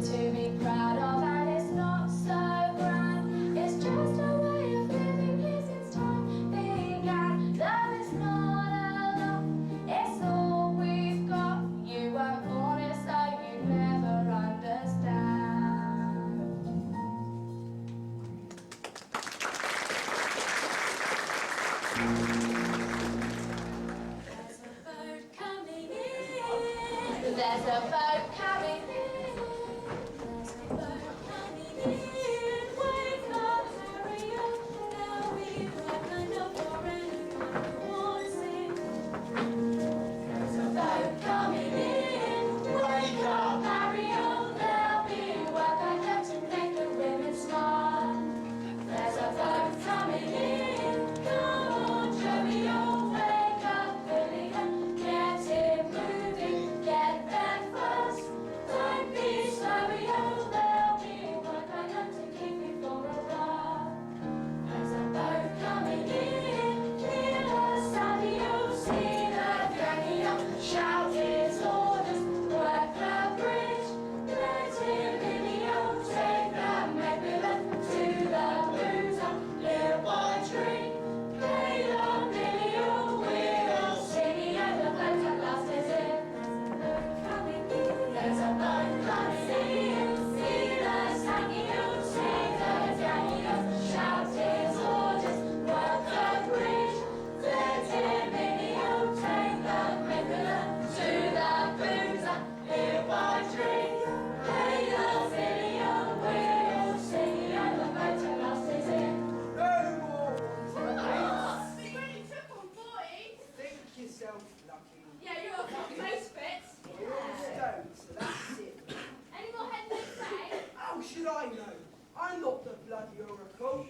to be proud of, and it's not so grand. It's just a way of living here since time began. Love is not a lot, it's all we've got. You weren't born here, so you never understand. There's a boat coming in. There's a boat coming in. Wake up, hurry up. Now we reckon up for anyone who wants it. There's a boat coming in. Wake up, hurry up. There'll be work enough to make the women smile. There's a boat coming in. Come on, Joey, oh, wake up, Billy, and get it moving. Get there first. Don't be sorry, oh, there'll be work enough to keep you for a while. There's a boat coming in. Hear the sound, you'll see the ganging up. Shout his orders, work the bridge. Let him in the old, take the Macmillan to the boozer. Little boy, drink. Play the million, we're singing, and the boat at last is in. There's a boat coming in. See the hanging out, see the ganging up. Shout his orders, work the bridge. Let him in the old, take the Macmillan to the boozer. Little boy, drink. Play the million, we're singing, and the boat at last is in. No more. You really took on 40. Think yourself lucky. Yeah, you're a fucking misfit. You're all stone, so that's it. Any more head notes, Ray? How should I know? I'm not the bloody oracle.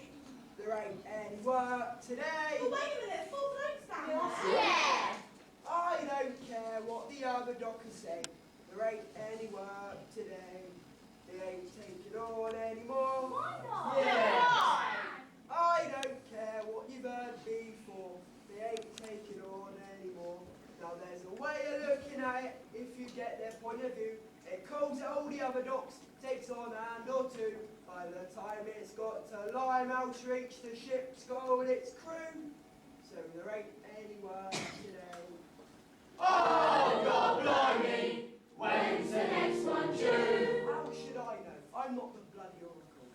There ain't any work today. Well, wait a minute, full blokes down there. Yeah. I don't care what the other dockers say. There ain't any work today. They ain't taking on anymore. Why not? I don't care what you've heard before. They ain't taking on anymore. Now there's a way of looking at it if you get their point of view. It calls at all the other docks, takes on a hand or two. By the time it's got to Limehouse Reach, the ship's got all its crew. So there ain't any work today. Oh, God blimey! When's the next one due? How should I know? I'm not the bloody oracle.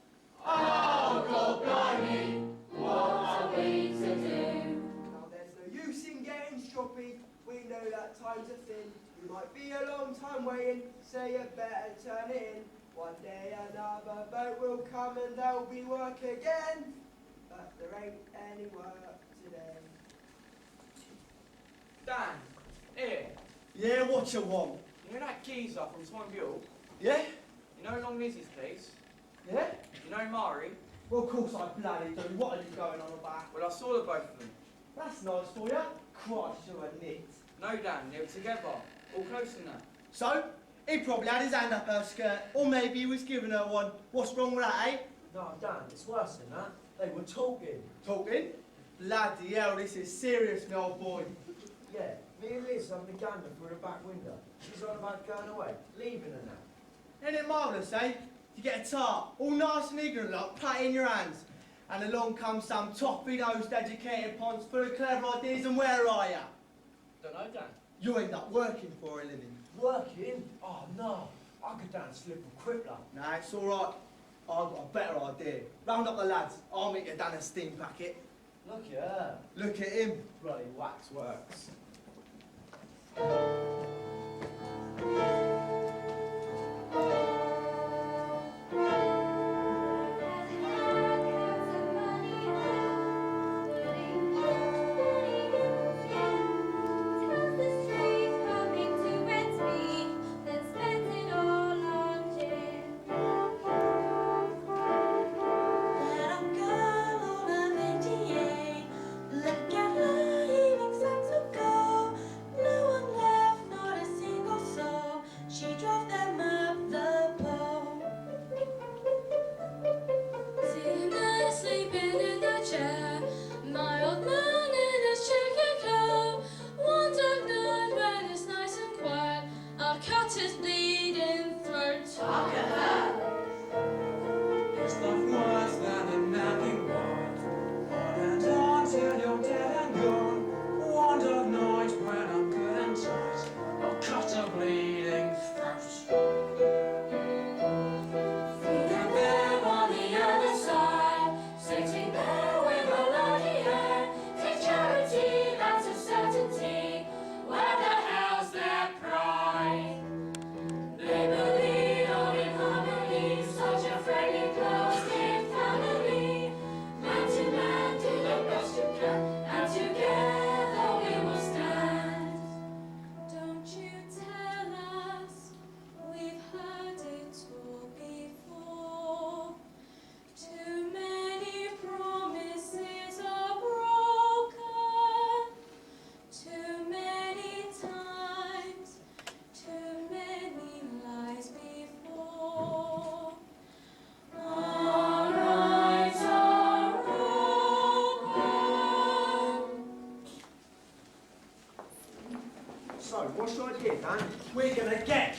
Oh, God blimey! What are we to do? Now there's no use in getting stroppy. We know that times are thin. You might be a long time waiting, so you better turn it in. One day another boat will come and there'll be work again. But there ain't any work today. Dan, here. Yeah, what you want? You know that geezer from Swanville? Yeah? You know Long Lizzie's place? Yeah? You know Mari? Well, of course I bloody do. What are you going on about? Well, I saw the both of them. That's nice for you. Christ, you're a nit. No, Dan, they were together. All close in there. So, he probably had his hand up her skirt, or maybe he was giving her one. What's wrong with that, eh? No, Dan, it's worse than that. They were talking. Talking? Bloody hell, this is serious, my old boy. Yeah, me and Liz having a gander through the back window. She's on about going away, leaving her now. Ain't it marvellous, eh? You get a tart, all nice and ignorant like, pat in your hands. And along comes some toppy-nosed educated ponce full of clever ideas, and where are ya? Don't know, Dan. You end up working for a living. Working? Oh, no. I could Dan slip a crippler. Nah, it's all right. I've got a better idea. Round up the lads. I'll make you down a steam packet. Look at her. Look at him. Bloody waxworks. Look at her, he looks like so cold. No one left, not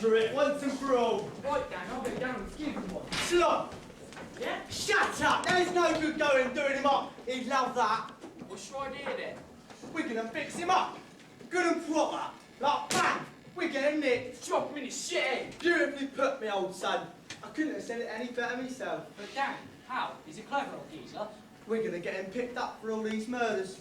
answer it once and for all. Right, Dan, I'll go down and give him one. Slop! Yeah? Shut up! There's no good going and doing him up. He'd love that. What's your idea then? We're gonna fix him up. Good and proper. Like bang! We're getting nicked. Drop him in his shit head. Beautifully put, me old son. I couldn't have said it any better myself. But Dan, how? He's a clever old geezer. We're gonna get him picked up for all these murders.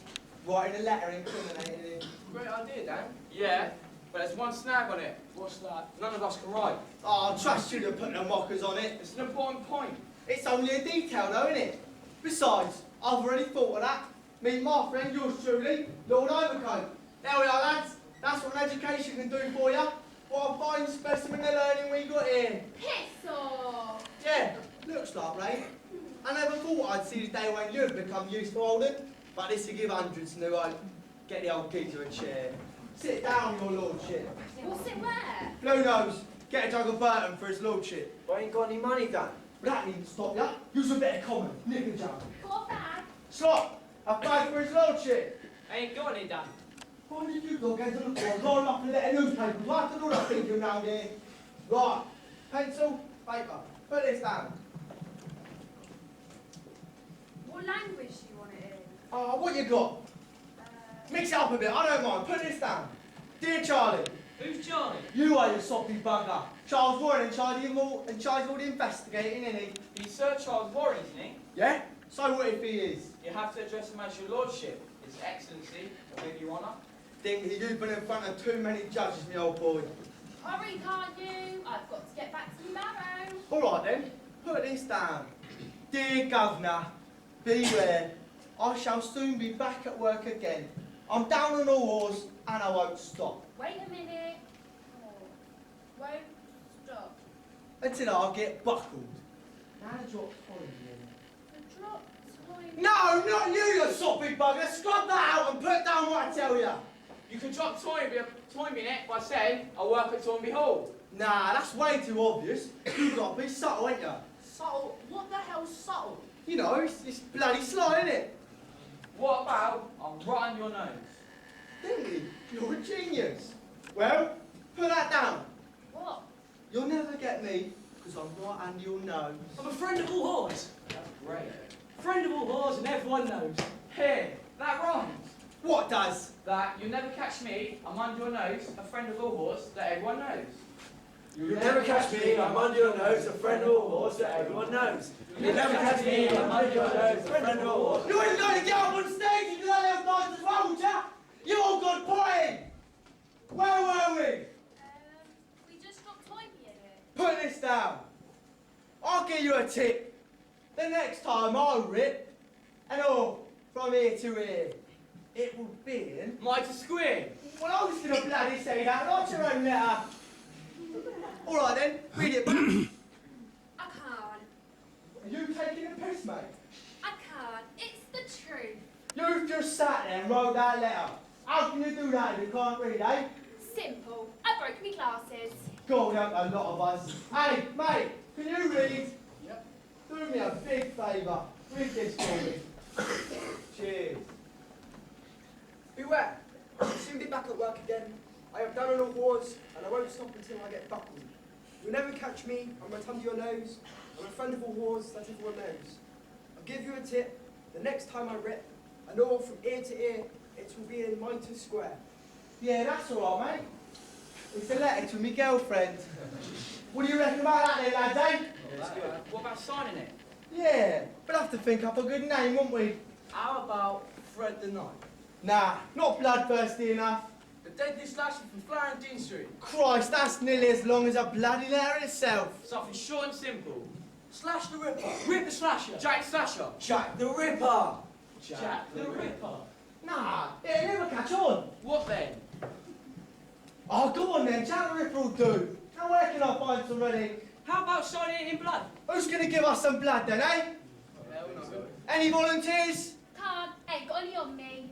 Writing a letter incriminating him. Great idea, Dan. Yeah, but there's one snag on it. What's that? None of us can write. Oh, I'll trust you to put the mockers on it. It's an important point. It's only a detail though, isn't it? Besides, I've already thought of that. Meet my friend, yours truly, Lord Overcoat. There we are, lads. That's what an education can do for you. What a fine specimen of learning we got here. Piss off! Yeah, looks like rain. I never thought I'd see the day when you'd become useful, Holden. But this will give hundreds new hope. Get the old geezer a chair. Sit down, your lordship. What's it where? Blue nose, get a jug of Burton for his lordship. I ain't got any money, Dan. But that needn't stop ya. Use a bit of common. Nick a jug. Got a bag? Slot, a bag for his lordship. I ain't got any, Dan. Why did you dog get to look for? Roll up and let a newspaper. What's the lot thinking round here? Right, pencil, paper. Put this down. What language do you want it in? Oh, what you got? Mix it up a bit, I don't mind. Put this down. Dear Charlie, Who's Charlie? you are your soppy bugger. Charles Warren in charge of all the investigating, isn't he? He's Sir Charles Warren, isn't he? Yeah? So what if he is? You have to address him as your lordship, His Excellency, or maybe your honour. Think you've been in front of too many judges, me old boy. Hurry, can't you? I've got to get back to tomorrow. All right then, put this down. Dear Governor, beware. I shall soon be back at work again. I'm down on all wars and I won't stop. Wait a minute. Oh, won't stop. Until I get buckled. Now drop point in. The drop time. No, not you, you soppy bugger. Scrub that out and put down what I tell you. You can drop Toynbee in it by saying, I work at Toynbee Hall. Nah, that's way too obvious. You've got to be subtle, ain't you? Subtle? What the hell's subtle? You know, it's bloody sly, isn't it? What about I'm right on your nose? Dingley, you're a genius. Well, put that down. What? You'll never get me, because I'm right under your nose. I'm a friend of all whores. That's great. Friend of all whores and everyone knows. Here, that rhymes. What does? That you'll never catch me, I'm under your nose, a friend of all horse that everyone knows. You'll never catch me, I'm under your nose, a friend of all horse that everyone knows. You'll never catch me, I'm under your nose, a friend of all horse. You ain't going to get up on stage and do that last night as well, would ya? You all got potting. Where were we? We just got Toynbee in it. Put this down. I'll give you a tip. The next time I rip, and all from here to here, it will be in. Mighty square. Well, I was going to bloody say that, not your own letter. All right then, read it back. I can't. Are you taking a piss, mate? I can't. It's the truth. You've just sat there and wrote that letter. How can you do that if you can't read, eh? Simple. I broke me glasses. God help a lot of us. Hey, mate, can you read? Yep. Do me a big favour. Read this for me. Cheers. Beware, I'll soon be back at work again. I have done on all wars, and I won't stop until I get buckled. You'll never catch me, I'm right under your nose. I'm a friend of all wars that everyone knows. I'll give you a tip, the next time I rip, and all from ear to ear, it will be in Mitre Square. Yeah, that's all right, mate. It's a letter to me girlfriend. What do you reckon about that then, lads, eh? That's good. What about signing it? Yeah, we'll have to think up a good name, won't we? How about Fred the Knight? Nah, not bloodthirsty enough. The deadly slasher from Florentine Street. Christ, that's nearly as long as a bloody letter itself. Something short and simple. Slash the Ripper. Rip the slasher. Jack Slasher. Jack the Ripper. Jack the Ripper. Nah, it'll never catch on. What then? Oh, go on then, Jack the Ripper will do. Now where can I find some ready? How about signing it in blood? Who's going to give us some blood then, eh? Hell no. Any volunteers? Can't. Ain't got any on me.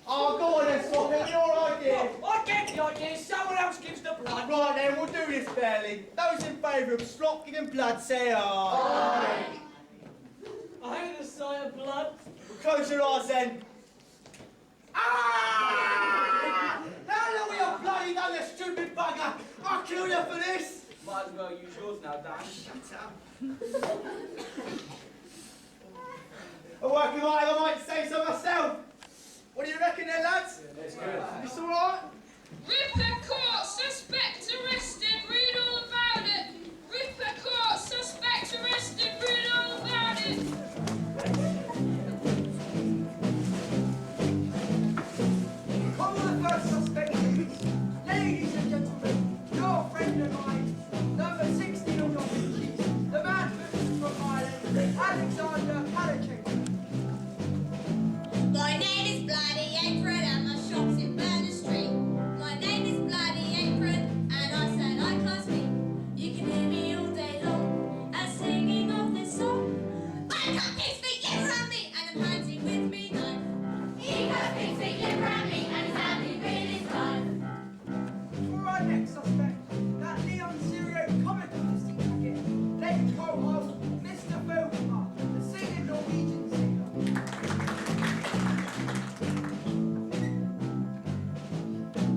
Oh, go on then, Swap, your idea. I get the idea, someone else gives the blood. Right then, we'll do this fairly. Those in favour of Slop giving blood, say aye. I hate the sight of blood. Well, close your eyes then. Ah! Now that we have bloody done this stupid bugger, I'll kill you for this. Might as well use yours now, Dan. Shut up. A working life, I might say so myself. What do you reckon there, lads? It's good. It's all right? Ripper caught, suspect arrested, read all about it. Ripper caught, suspect arrested, read all about it. Call the first suspect, please. Ladies and gentlemen, your friend of mine, number 16 on your hit sheet, the man from Ireland, Alexander Hallicking. My name is Bloody Apron and my shop's in Berners Street. My name is Bloody Apron and I said I can't speak. You can hear me all day long and singing of this song. I got pigs feet, live around me and I'm hunting with me knife. He got pigs feet, live around me and he's hunting with his knife. For our next suspect, that Leon Serio comic listing packet, late co-host, Mr. Vogelsmar, the singing Norwegian singer.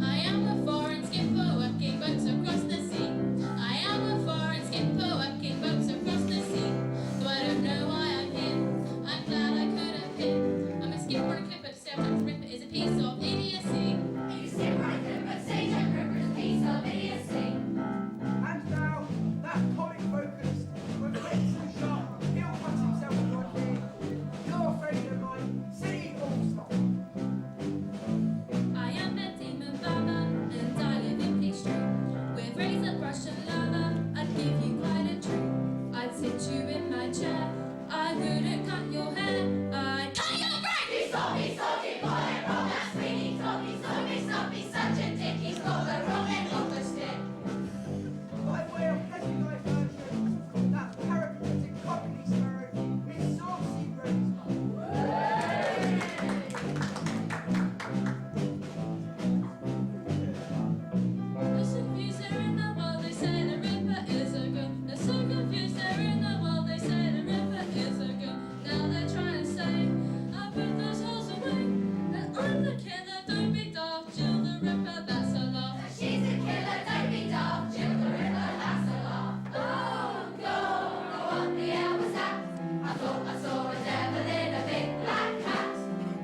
I am a foreign skipper working boats across the sea. I am a foreign skipper working boats across the sea. Though I don't know why I'm here, I'm glad I could appear. I'm a skipper and a clipper to say I'm Ripper is a piece of idiocy. You skip right through but say Jack Ripper is a piece of idiocy. And now, that comic vocalist with lips and sharp, he'll cut himself right here. Your friend of mine, City All-Star. I am a demon barber and I live in Fleet Street. With razor brush and lava, I'd give you quite a treat. I'd sit you in my chair, I wouldn't cut your hair, I'd cut your brain! He's salty, boy, wrong, that's really stop me, such a dick, he's got the wrong end of the stick. By way of letting my version, that parapathetic cockney sparrow, Miss Saucy Rose. They're so confused they're in the world, they say the Ripper is a girl. They're so confused they're in the world, they say the Ripper is a girl. Now they're trying to say, I put those holes away. And I'm the killer, don't be daft, Jill the Ripper, that's a laugh. She's a killer, don't be daft, Jill the Ripper, that's a laugh. Oh, God, what the hell was that? I thought I saw a devil in a big black hat.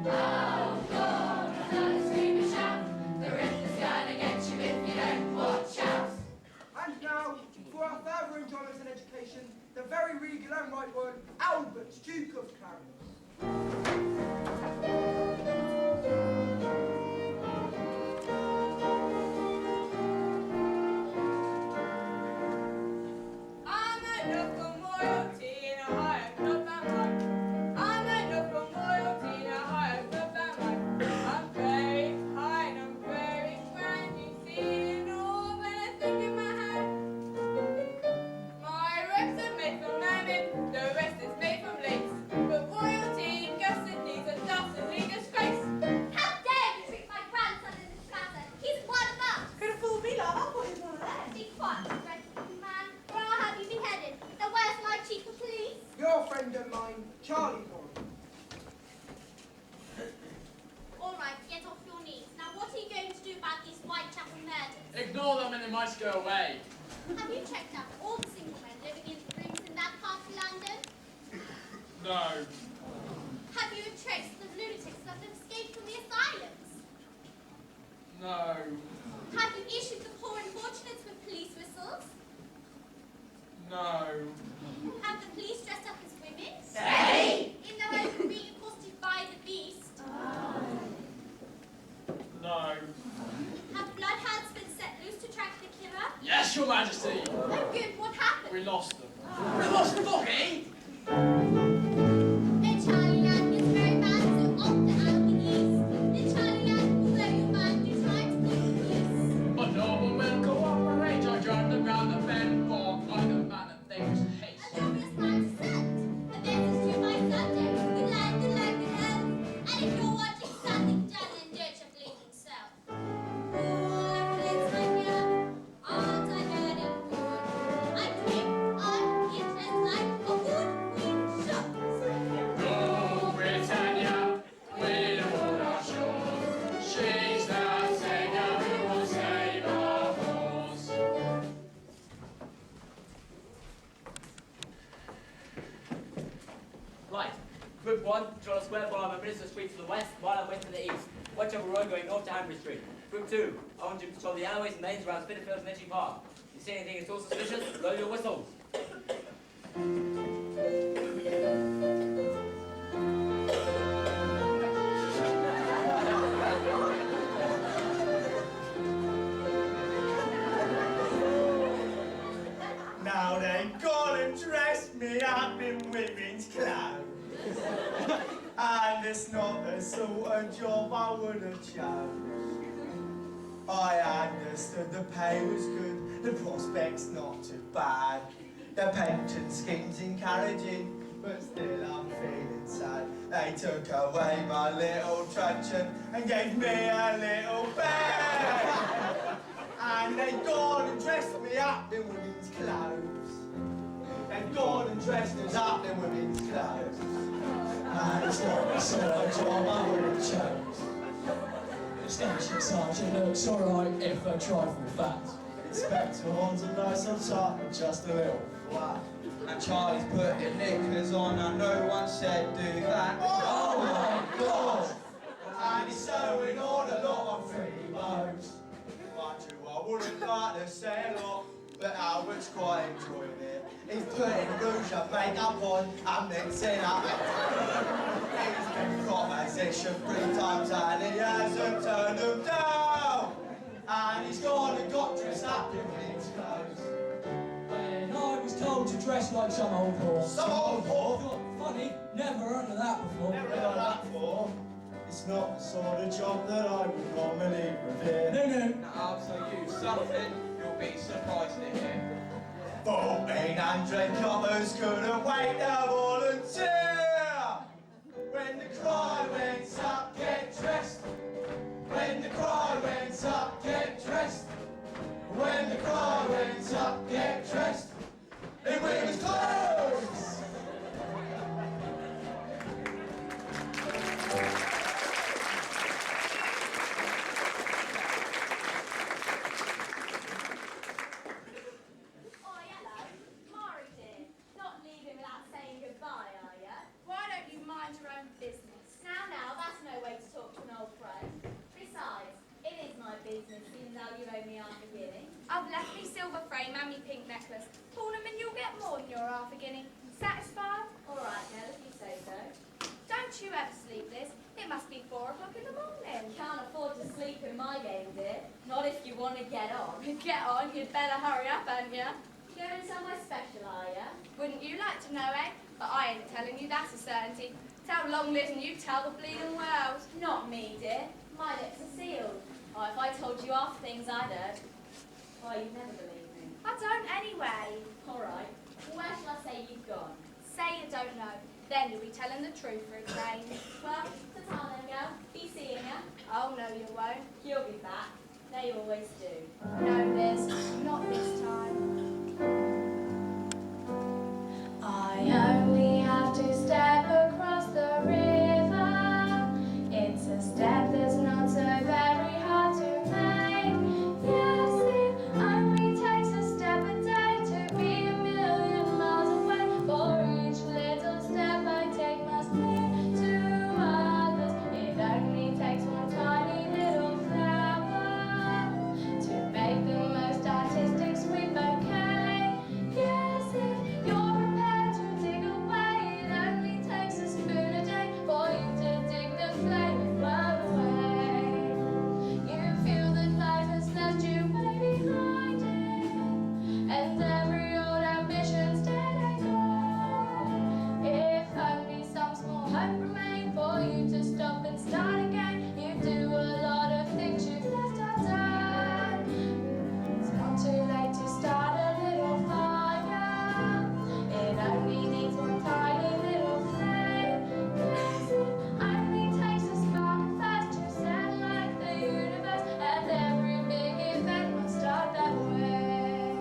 Oh, God, I heard a scream and shout. The Ripper's gonna get you if you don't watch out. And now, for our further enjoyment and education, the very regal and right word, Albert, Duke of Clarence. I'm enough for royalty in a higher club than mine. I'm enough for royalty in a higher club than mine. I'm very high and I'm very grand. You see it all when I think in my hand. My robes are made from mermaid, the rest is made from lace. But royalty in Gaston a dastardly disgrace. How dare you treat my grandson in this manner? He's one of us. Could have fooled me, love. I thought he was one of them. Be quiet, dreadful man, or I'll have you beheaded. Now where's my chief of police? Your friend of mine, Charlie Boy. All right, get off your knees. Now what are you going to do about these Whitechapel murders? Ignore them and they might go away. Have you checked out all the single men living in rooms in that part of London? No. Have you traced the lunatics that have escaped from the asylums? No. Have you issued the poor unfortunates with police whistles? No. Have the police dressed up as women? Hey! In the hope of being accosted by the beast? No. Have bloodhounds been set loose to track the killer? Yes, Your Majesty. Oh good, what happened? We lost them. We lost Foggy! The Charlie Land is very bad, so off the out the east. The Charlie Land, although your man do try to call the police. But no one will cooperate. I drive them round the bend for like a man of things haste. A glorious man to set. A message to my subjects, good life, good health. And if you're watching something done in dirt, your bleeding self. All of this I hear, all I heard in good. I take on interest like a woodwind shot. Group 1, control a square mile of Minister Street to the west, mile and west to the east. Whitechapel Road going north to Hanbury Street. Group 2, I want you to control the alleyways and lanes around Spitalfields and Edgy Park. If you see anything at all suspicious, blow your whistles. Now they gone and dressed me up in women's clothes. And it's not the sort of job I would have chose. I understood the pay was good, the prospects not too bad. The pension scheme's encouraging, but still I'm feeling sad. They took away my little truncheon and gave me a little bag. And they gone and dressed me up in women's clothes. They've gone and dressed us up in women's clothes. And it's not the sort of job I would have chose. The station sergeant looks alright if a trifle fat. Inspector Horn's a nice on top and just a little flat. And Charlie's putting knickers on and no one said do that. Oh my God! And he's sewing on a lot of free bows. Mind you, I wouldn't like to say a lot, but Albert's quite enjoying it. He's putting rouge and makeup on and mixing up. He's been proposition 3 times and he hasn't turned them down. And he's gone and got dressed up in women's clothes. When I was told to dress like some old horse. Some old whore? Thought, funny, never heard of that before. Never heard of that before. It's not the sort of job that I would normally revere. No. Now I'll tell you something you'll be surprised to hear. 1,400 coppers couldn't wait to volunteer. When the cry went up, get dressed. When the cry went up, get dressed. When the cry went up, get dressed. In women's clothes. Oh, hello. Mari, dear. Not leaving without saying goodbye, are you? Why don't you mind your own business? Now, that's no way to talk to an old friend. Besides, it is my business, seeing as how you owe me half a guinea. I've left me silver frame and me pink necklace. Pawn 'em and you'll get more than your half a guinea. Satisfied? All right, Nell, if you say so. Don't you ever sleep, Liz. It must be 4 o'clock in the morning. Can't afford to sleep in my game, dear. Not if you want to get on. Get on, you'd better hurry up, hadn't you? Going somewhere special, are you? Wouldn't you like to know, eh? But I ain't telling you, that's a certainty. Tell Long Liz and you tell the bleeding world. Not me, dear. My lips are sealed. Oh, if I told you half the things I'd heard, why, you'd never believe me. I don't anyway. All right. Well, where shall I say you've gone? Say you don't know. Then you'll be telling the truth for a change. Well, ta-ta then, girl. Be seeing ya. Oh, no, you won't. You'll be back. They always do. No, Liz, not this time. I only have to step across the river. It's a step that's not so very hard to make. Yes, it only takes a step a day to be a million miles away. For each little step I take must lead to others. It only takes one tiny little flower to make the most artistic sweet bouquet. Yes, if you're prepared to dig away, it only takes a spoon a day for you to dig the flame and burn away. You feel that life has left you way behind it, and every old ambition's dead and gone. If only some small hope remained for you to stop and start again, you'd do a lot of things you've left undone. It's not too late to start a little fire. It only needs one tiny little flame. Yes, it only takes a spark and fast to set like the universe, and every big event must start that way.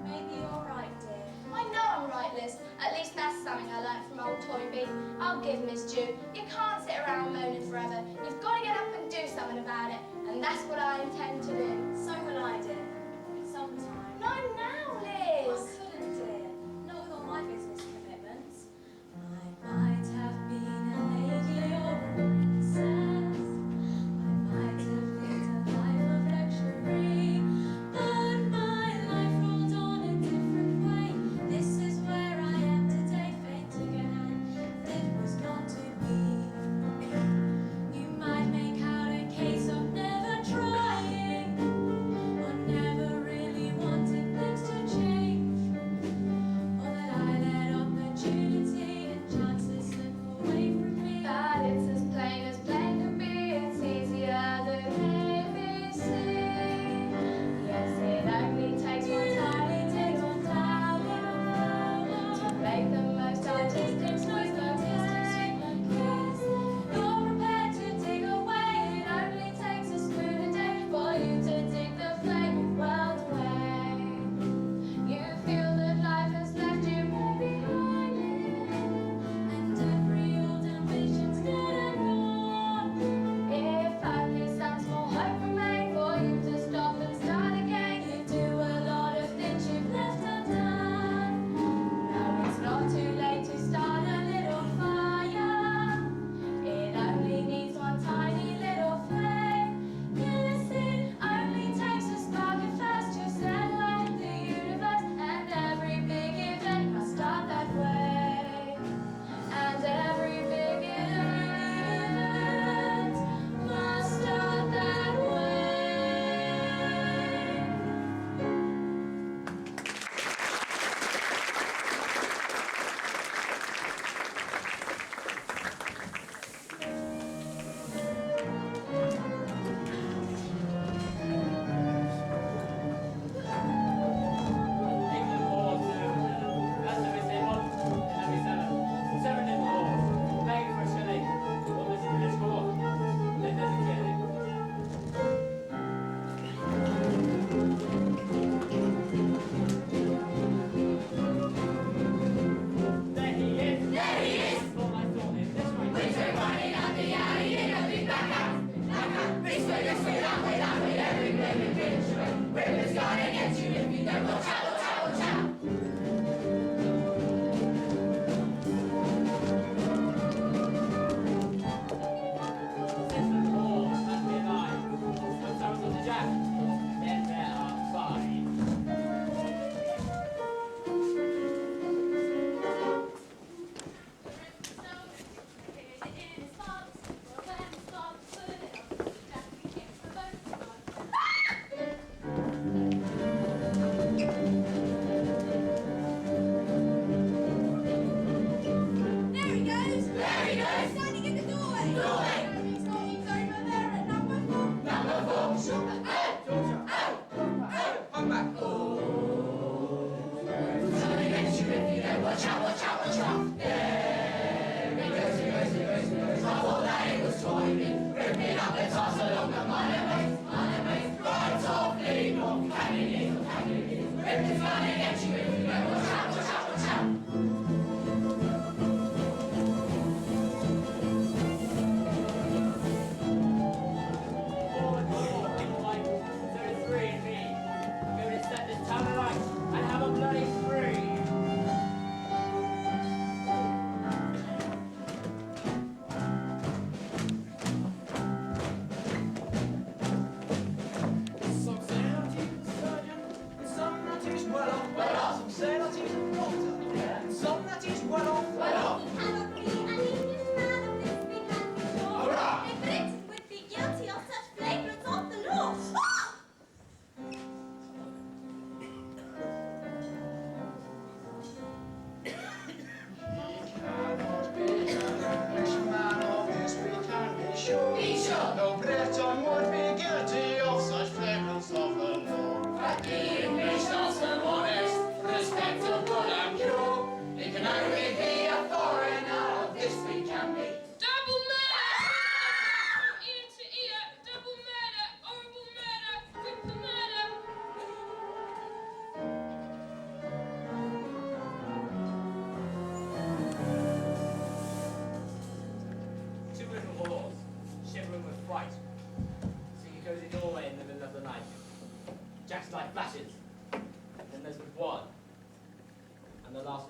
Maybe you're all right, dear. I know I'm right, Liz. At least that's something I learnt from old Toynbee. I'll give Miss Jew. You can't sit around moaning forever. You've got to get up and do something about it, and that's what I intend to do. So will I, dear. Sometime. Not now, I Liz. couldn't, dear. Not with all my business commitments. I might have been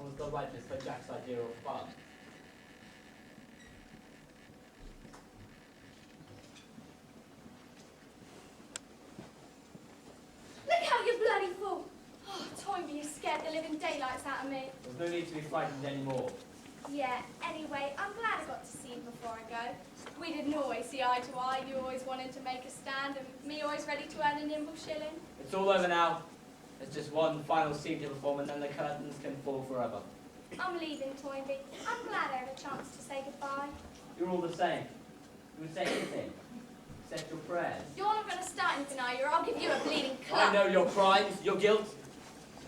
was the ripest for Jack's idea of fun. Look how you're bloody full. Oh, Toynbee, you scared the living daylights out of me. There's no need to be frightened anymore. Yeah, anyway, I'm glad I got to see you before I go. We didn't always see eye to eye. You always wanted to make a stand, and me always ready to earn a nimble shilling. It's all over now. There's just one final scene to perform and then the curtains can fall forever. I'm leaving, Toynbee. I'm glad I have a chance to say goodbye. You're all the same. You would say anything, except your prayers. You're not going to start anything, are you, or I'll give you a bleeding I club. know your crimes, your guilt.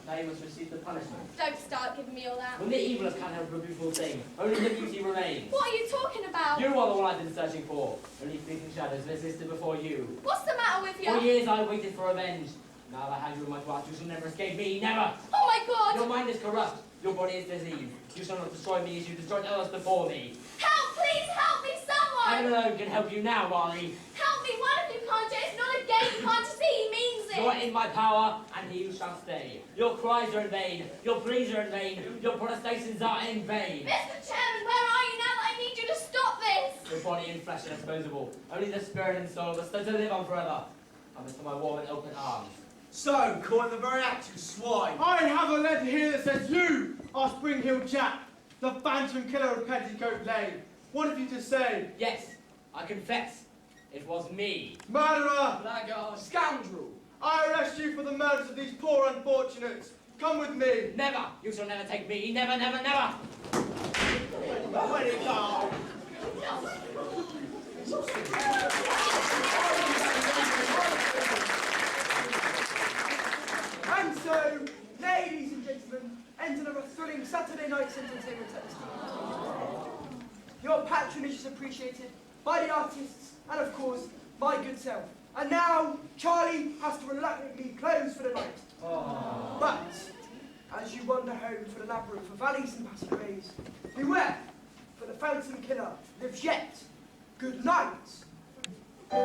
Now you must receive the punishment. Don't start giving me all that. When the evilest can't help a beautiful thing, only the beauty remains. What are you talking about? You are the one I've been searching for. Only fleeting shadows have existed before you. What's the matter with you? For years I waited for revenge. Now that I have you in my grasp, you shall never escape me, never! Oh my God! Your mind is corrupt. Your body is diseased. You shall not destroy me as you destroyed others before me. Help, please help me, someone! Heaven alone can help you now, Molly. Help me, one of you can't do it. It's not a game, you can't see, he means it. You are in my power, and here you shall stay. Your cries are in vain. Your pleas are in vain. Your protestations are in vain. Mr. Chairman, where are you now that I need you to stop this? Your body and flesh are disposable. Only the spirit and soul are still to live on forever. Come into my warm and open arms. So, caught in the very act, you swine. I have a letter here that says you are Spring Hill Jack, the phantom killer of Petticoat Lane. What have you to say? Yes, I confess. It was me. Murderer! Blackguard, scoundrel. I arrest you for the murders of these poor unfortunates. Come with me. Never! You shall never take me. Never, never, never! Where'd it go? And so, ladies and gentlemen, enter another thrilling Saturday night's entertainment at this time. Your patronage is appreciated by the artists and, of course, my good self. And now, Charlie has to reluctantly close for the night. Aww. But, as you wander home for the labyrinth of valleys and passageways, beware, for the phantom killer lives yet. Good night. Good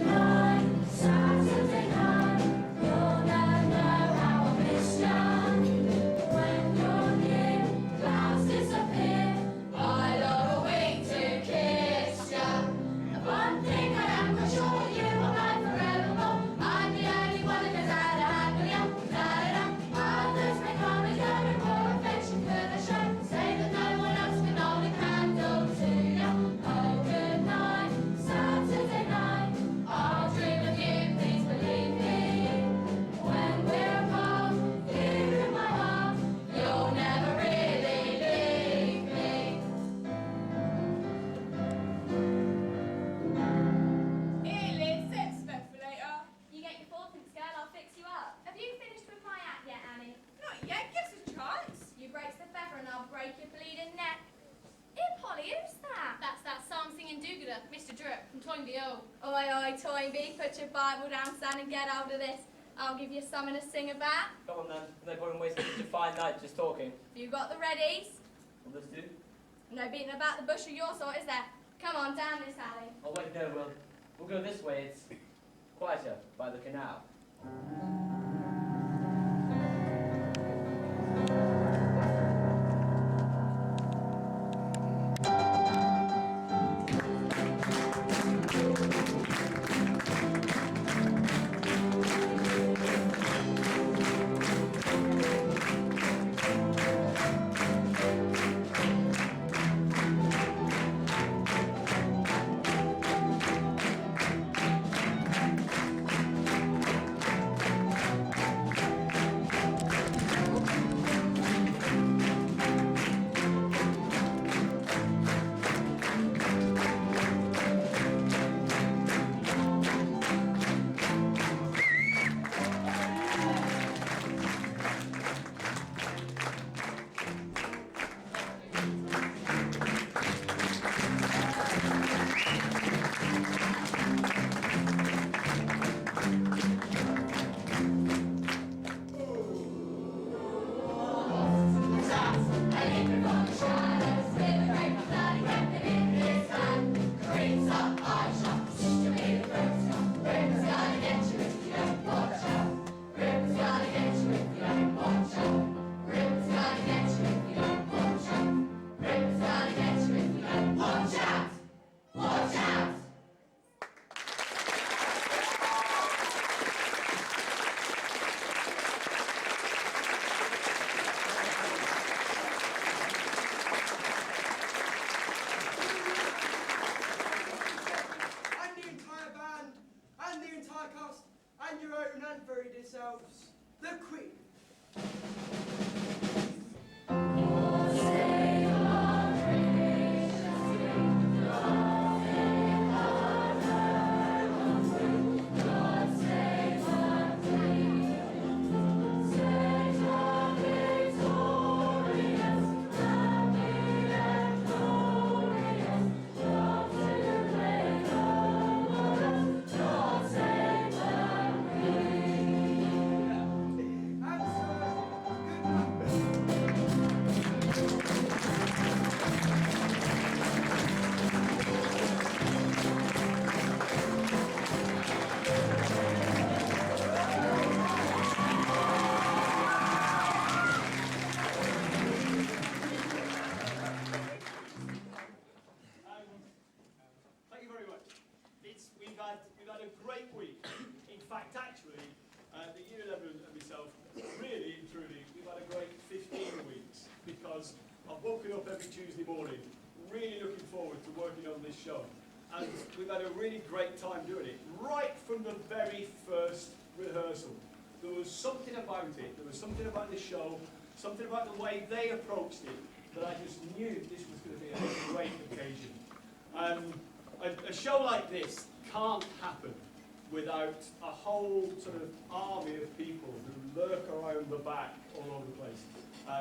night, Saturday night. You'll never know how I miss you. When you're near, clouds disappear. I love a wing to kiss you. One thing I am for sure, you are mine forevermore. I'm the only one that knows how to handle you. Da-da-da. Others may come and go, and more affection could I show. Say that no one else can hold a candle to you. Oh, good night, Saturday night. I'll dream of you, please believe me. When we're apart, here in my heart, you'll never really leave me. Here, Liz, set spec for later. You get your fourpence, girl, I'll fix you up. Have you finished with my act yet, Annie? Not yet, give us a chance. You break the feather and I'll break your bleeding neck. Here, Polly, who's that? That's that psalm-singing do-gooder, Mr. Drip, from Toynbee O. Oi, oi, Toynbee, put your Bible down, son, and get out of this. I'll give you something to sing about. Come on then. No point in wasting such a fine night just talking. You got the readies? Will this do? No beating about the bush of your sort, is there? Come on, down this alley. Oh wait, no, we'll go this way. It's quieter by the canal. every Tuesday morning, really looking forward to working on this show. And we've had a really great time doing it. Right from the very first rehearsal, there was something about it, there was something about the show, something about the way they approached it, that I just knew this was going to be a great occasion. A show like this can't happen without a whole sort of army of people who lurk around the back all over the place.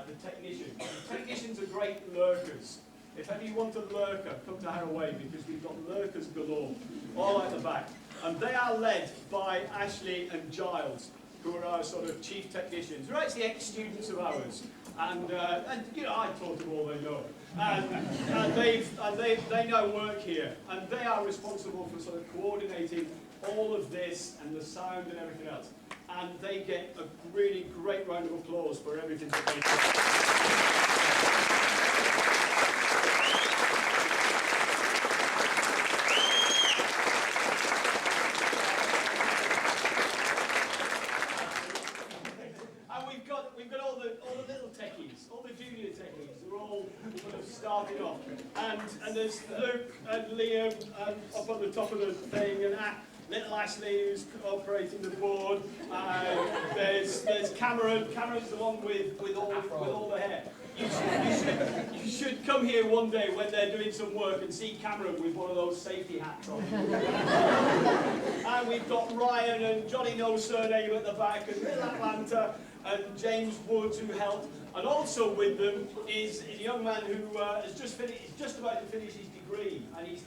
The technicians. The technicians are great lurkers. If ever you want a lurker, come to Harroway because we've got lurkers galore, all at the back. And they are led by Ashley and Giles, who are our sort of chief technicians. They're actually ex-students of ours. And you know, I taught them all they know. And they now work here. And they are responsible for sort of coordinating all of this and the sound and everything else. And they get a really great round of applause for everything that they do. We've got all the little techies, all the junior techies, they're all sort of starting off. And there's Luke and Liam up on the top of the thing, and little Ashley who's operating the board. There's Cameron. Cameron's the one with all the hair. You should come here one day when they're doing some work and see Cameron with one of those safety hats on. And we've got Ryan and Johnny No Surname at the back, and little Atlanta, and James Woods who helped. And also with them is a young man who is just about to finish his degree, and he's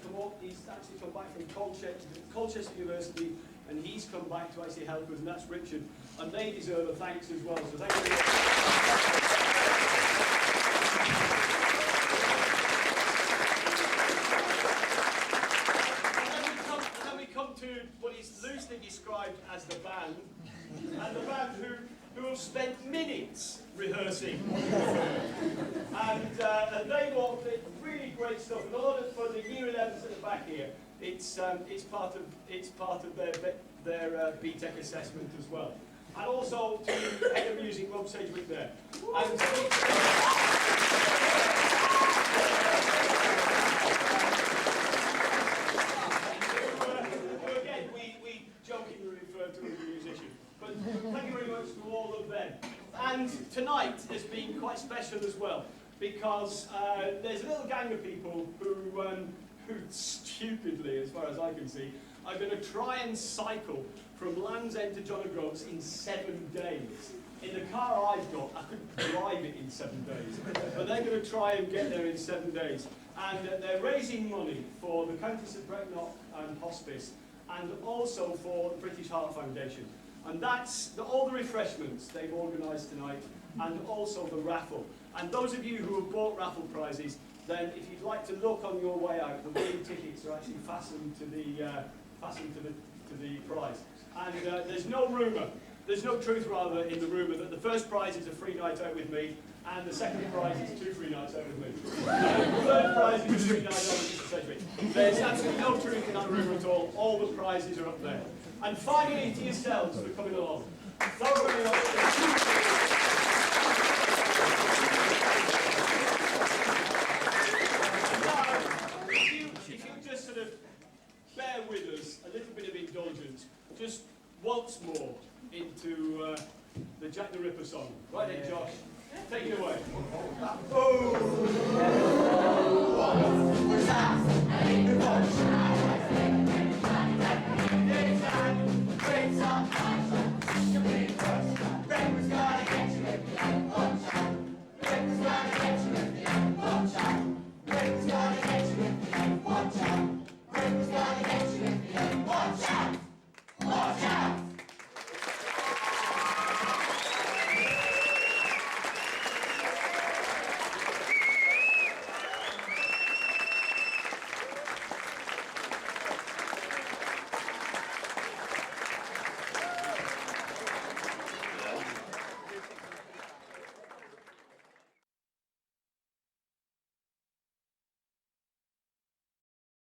actually come back from Colchester University, and he's come back to actually help us, and that's Richard. And they deserve a thanks as well. So thank you. And then we come to what is loosely described as the band, and the band who have spent minutes rehearsing. And they want really great stuff. And all of for the year 11s at the back here, it's part of their Btech assessment as well. And also to the head of music, Rob Sedgwick there. And who again we jokingly refer to as a musician. But thank you very much to all of them. And tonight has been quite special as well, because there's a little gang of people who stupidly, as far as I can see, are going to try and cycle from Land's End to John O'Groats in 7 days. In the car I've got, I couldn't drive it in 7 days. But they're going to try and get there in 7 days. And they're raising money for the Countess of Brecknock and Hospice, and also for the British Heart Foundation. And that's all the refreshments they've organised tonight, and also the raffle. And those of you who have bought raffle prizes, then if you'd like to look on your way out, the winning tickets are actually fastened to the prize. And there's no truth rather in the rumour that the first prize is a free night out with me, and the second prize is 2 free nights out with me. The third prize is a free night out with Mr. Sedgwick. There's absolutely no truth in that rumour at all. All the prizes are up there. And finally, to yourselves for coming along. Thank you very much. Now, if you just sort of bear with us, a little bit of indulgence, just once more into the Jack the Ripper song. Right then, Josh, take it away. Oh, what was that? Ain't the bunch now.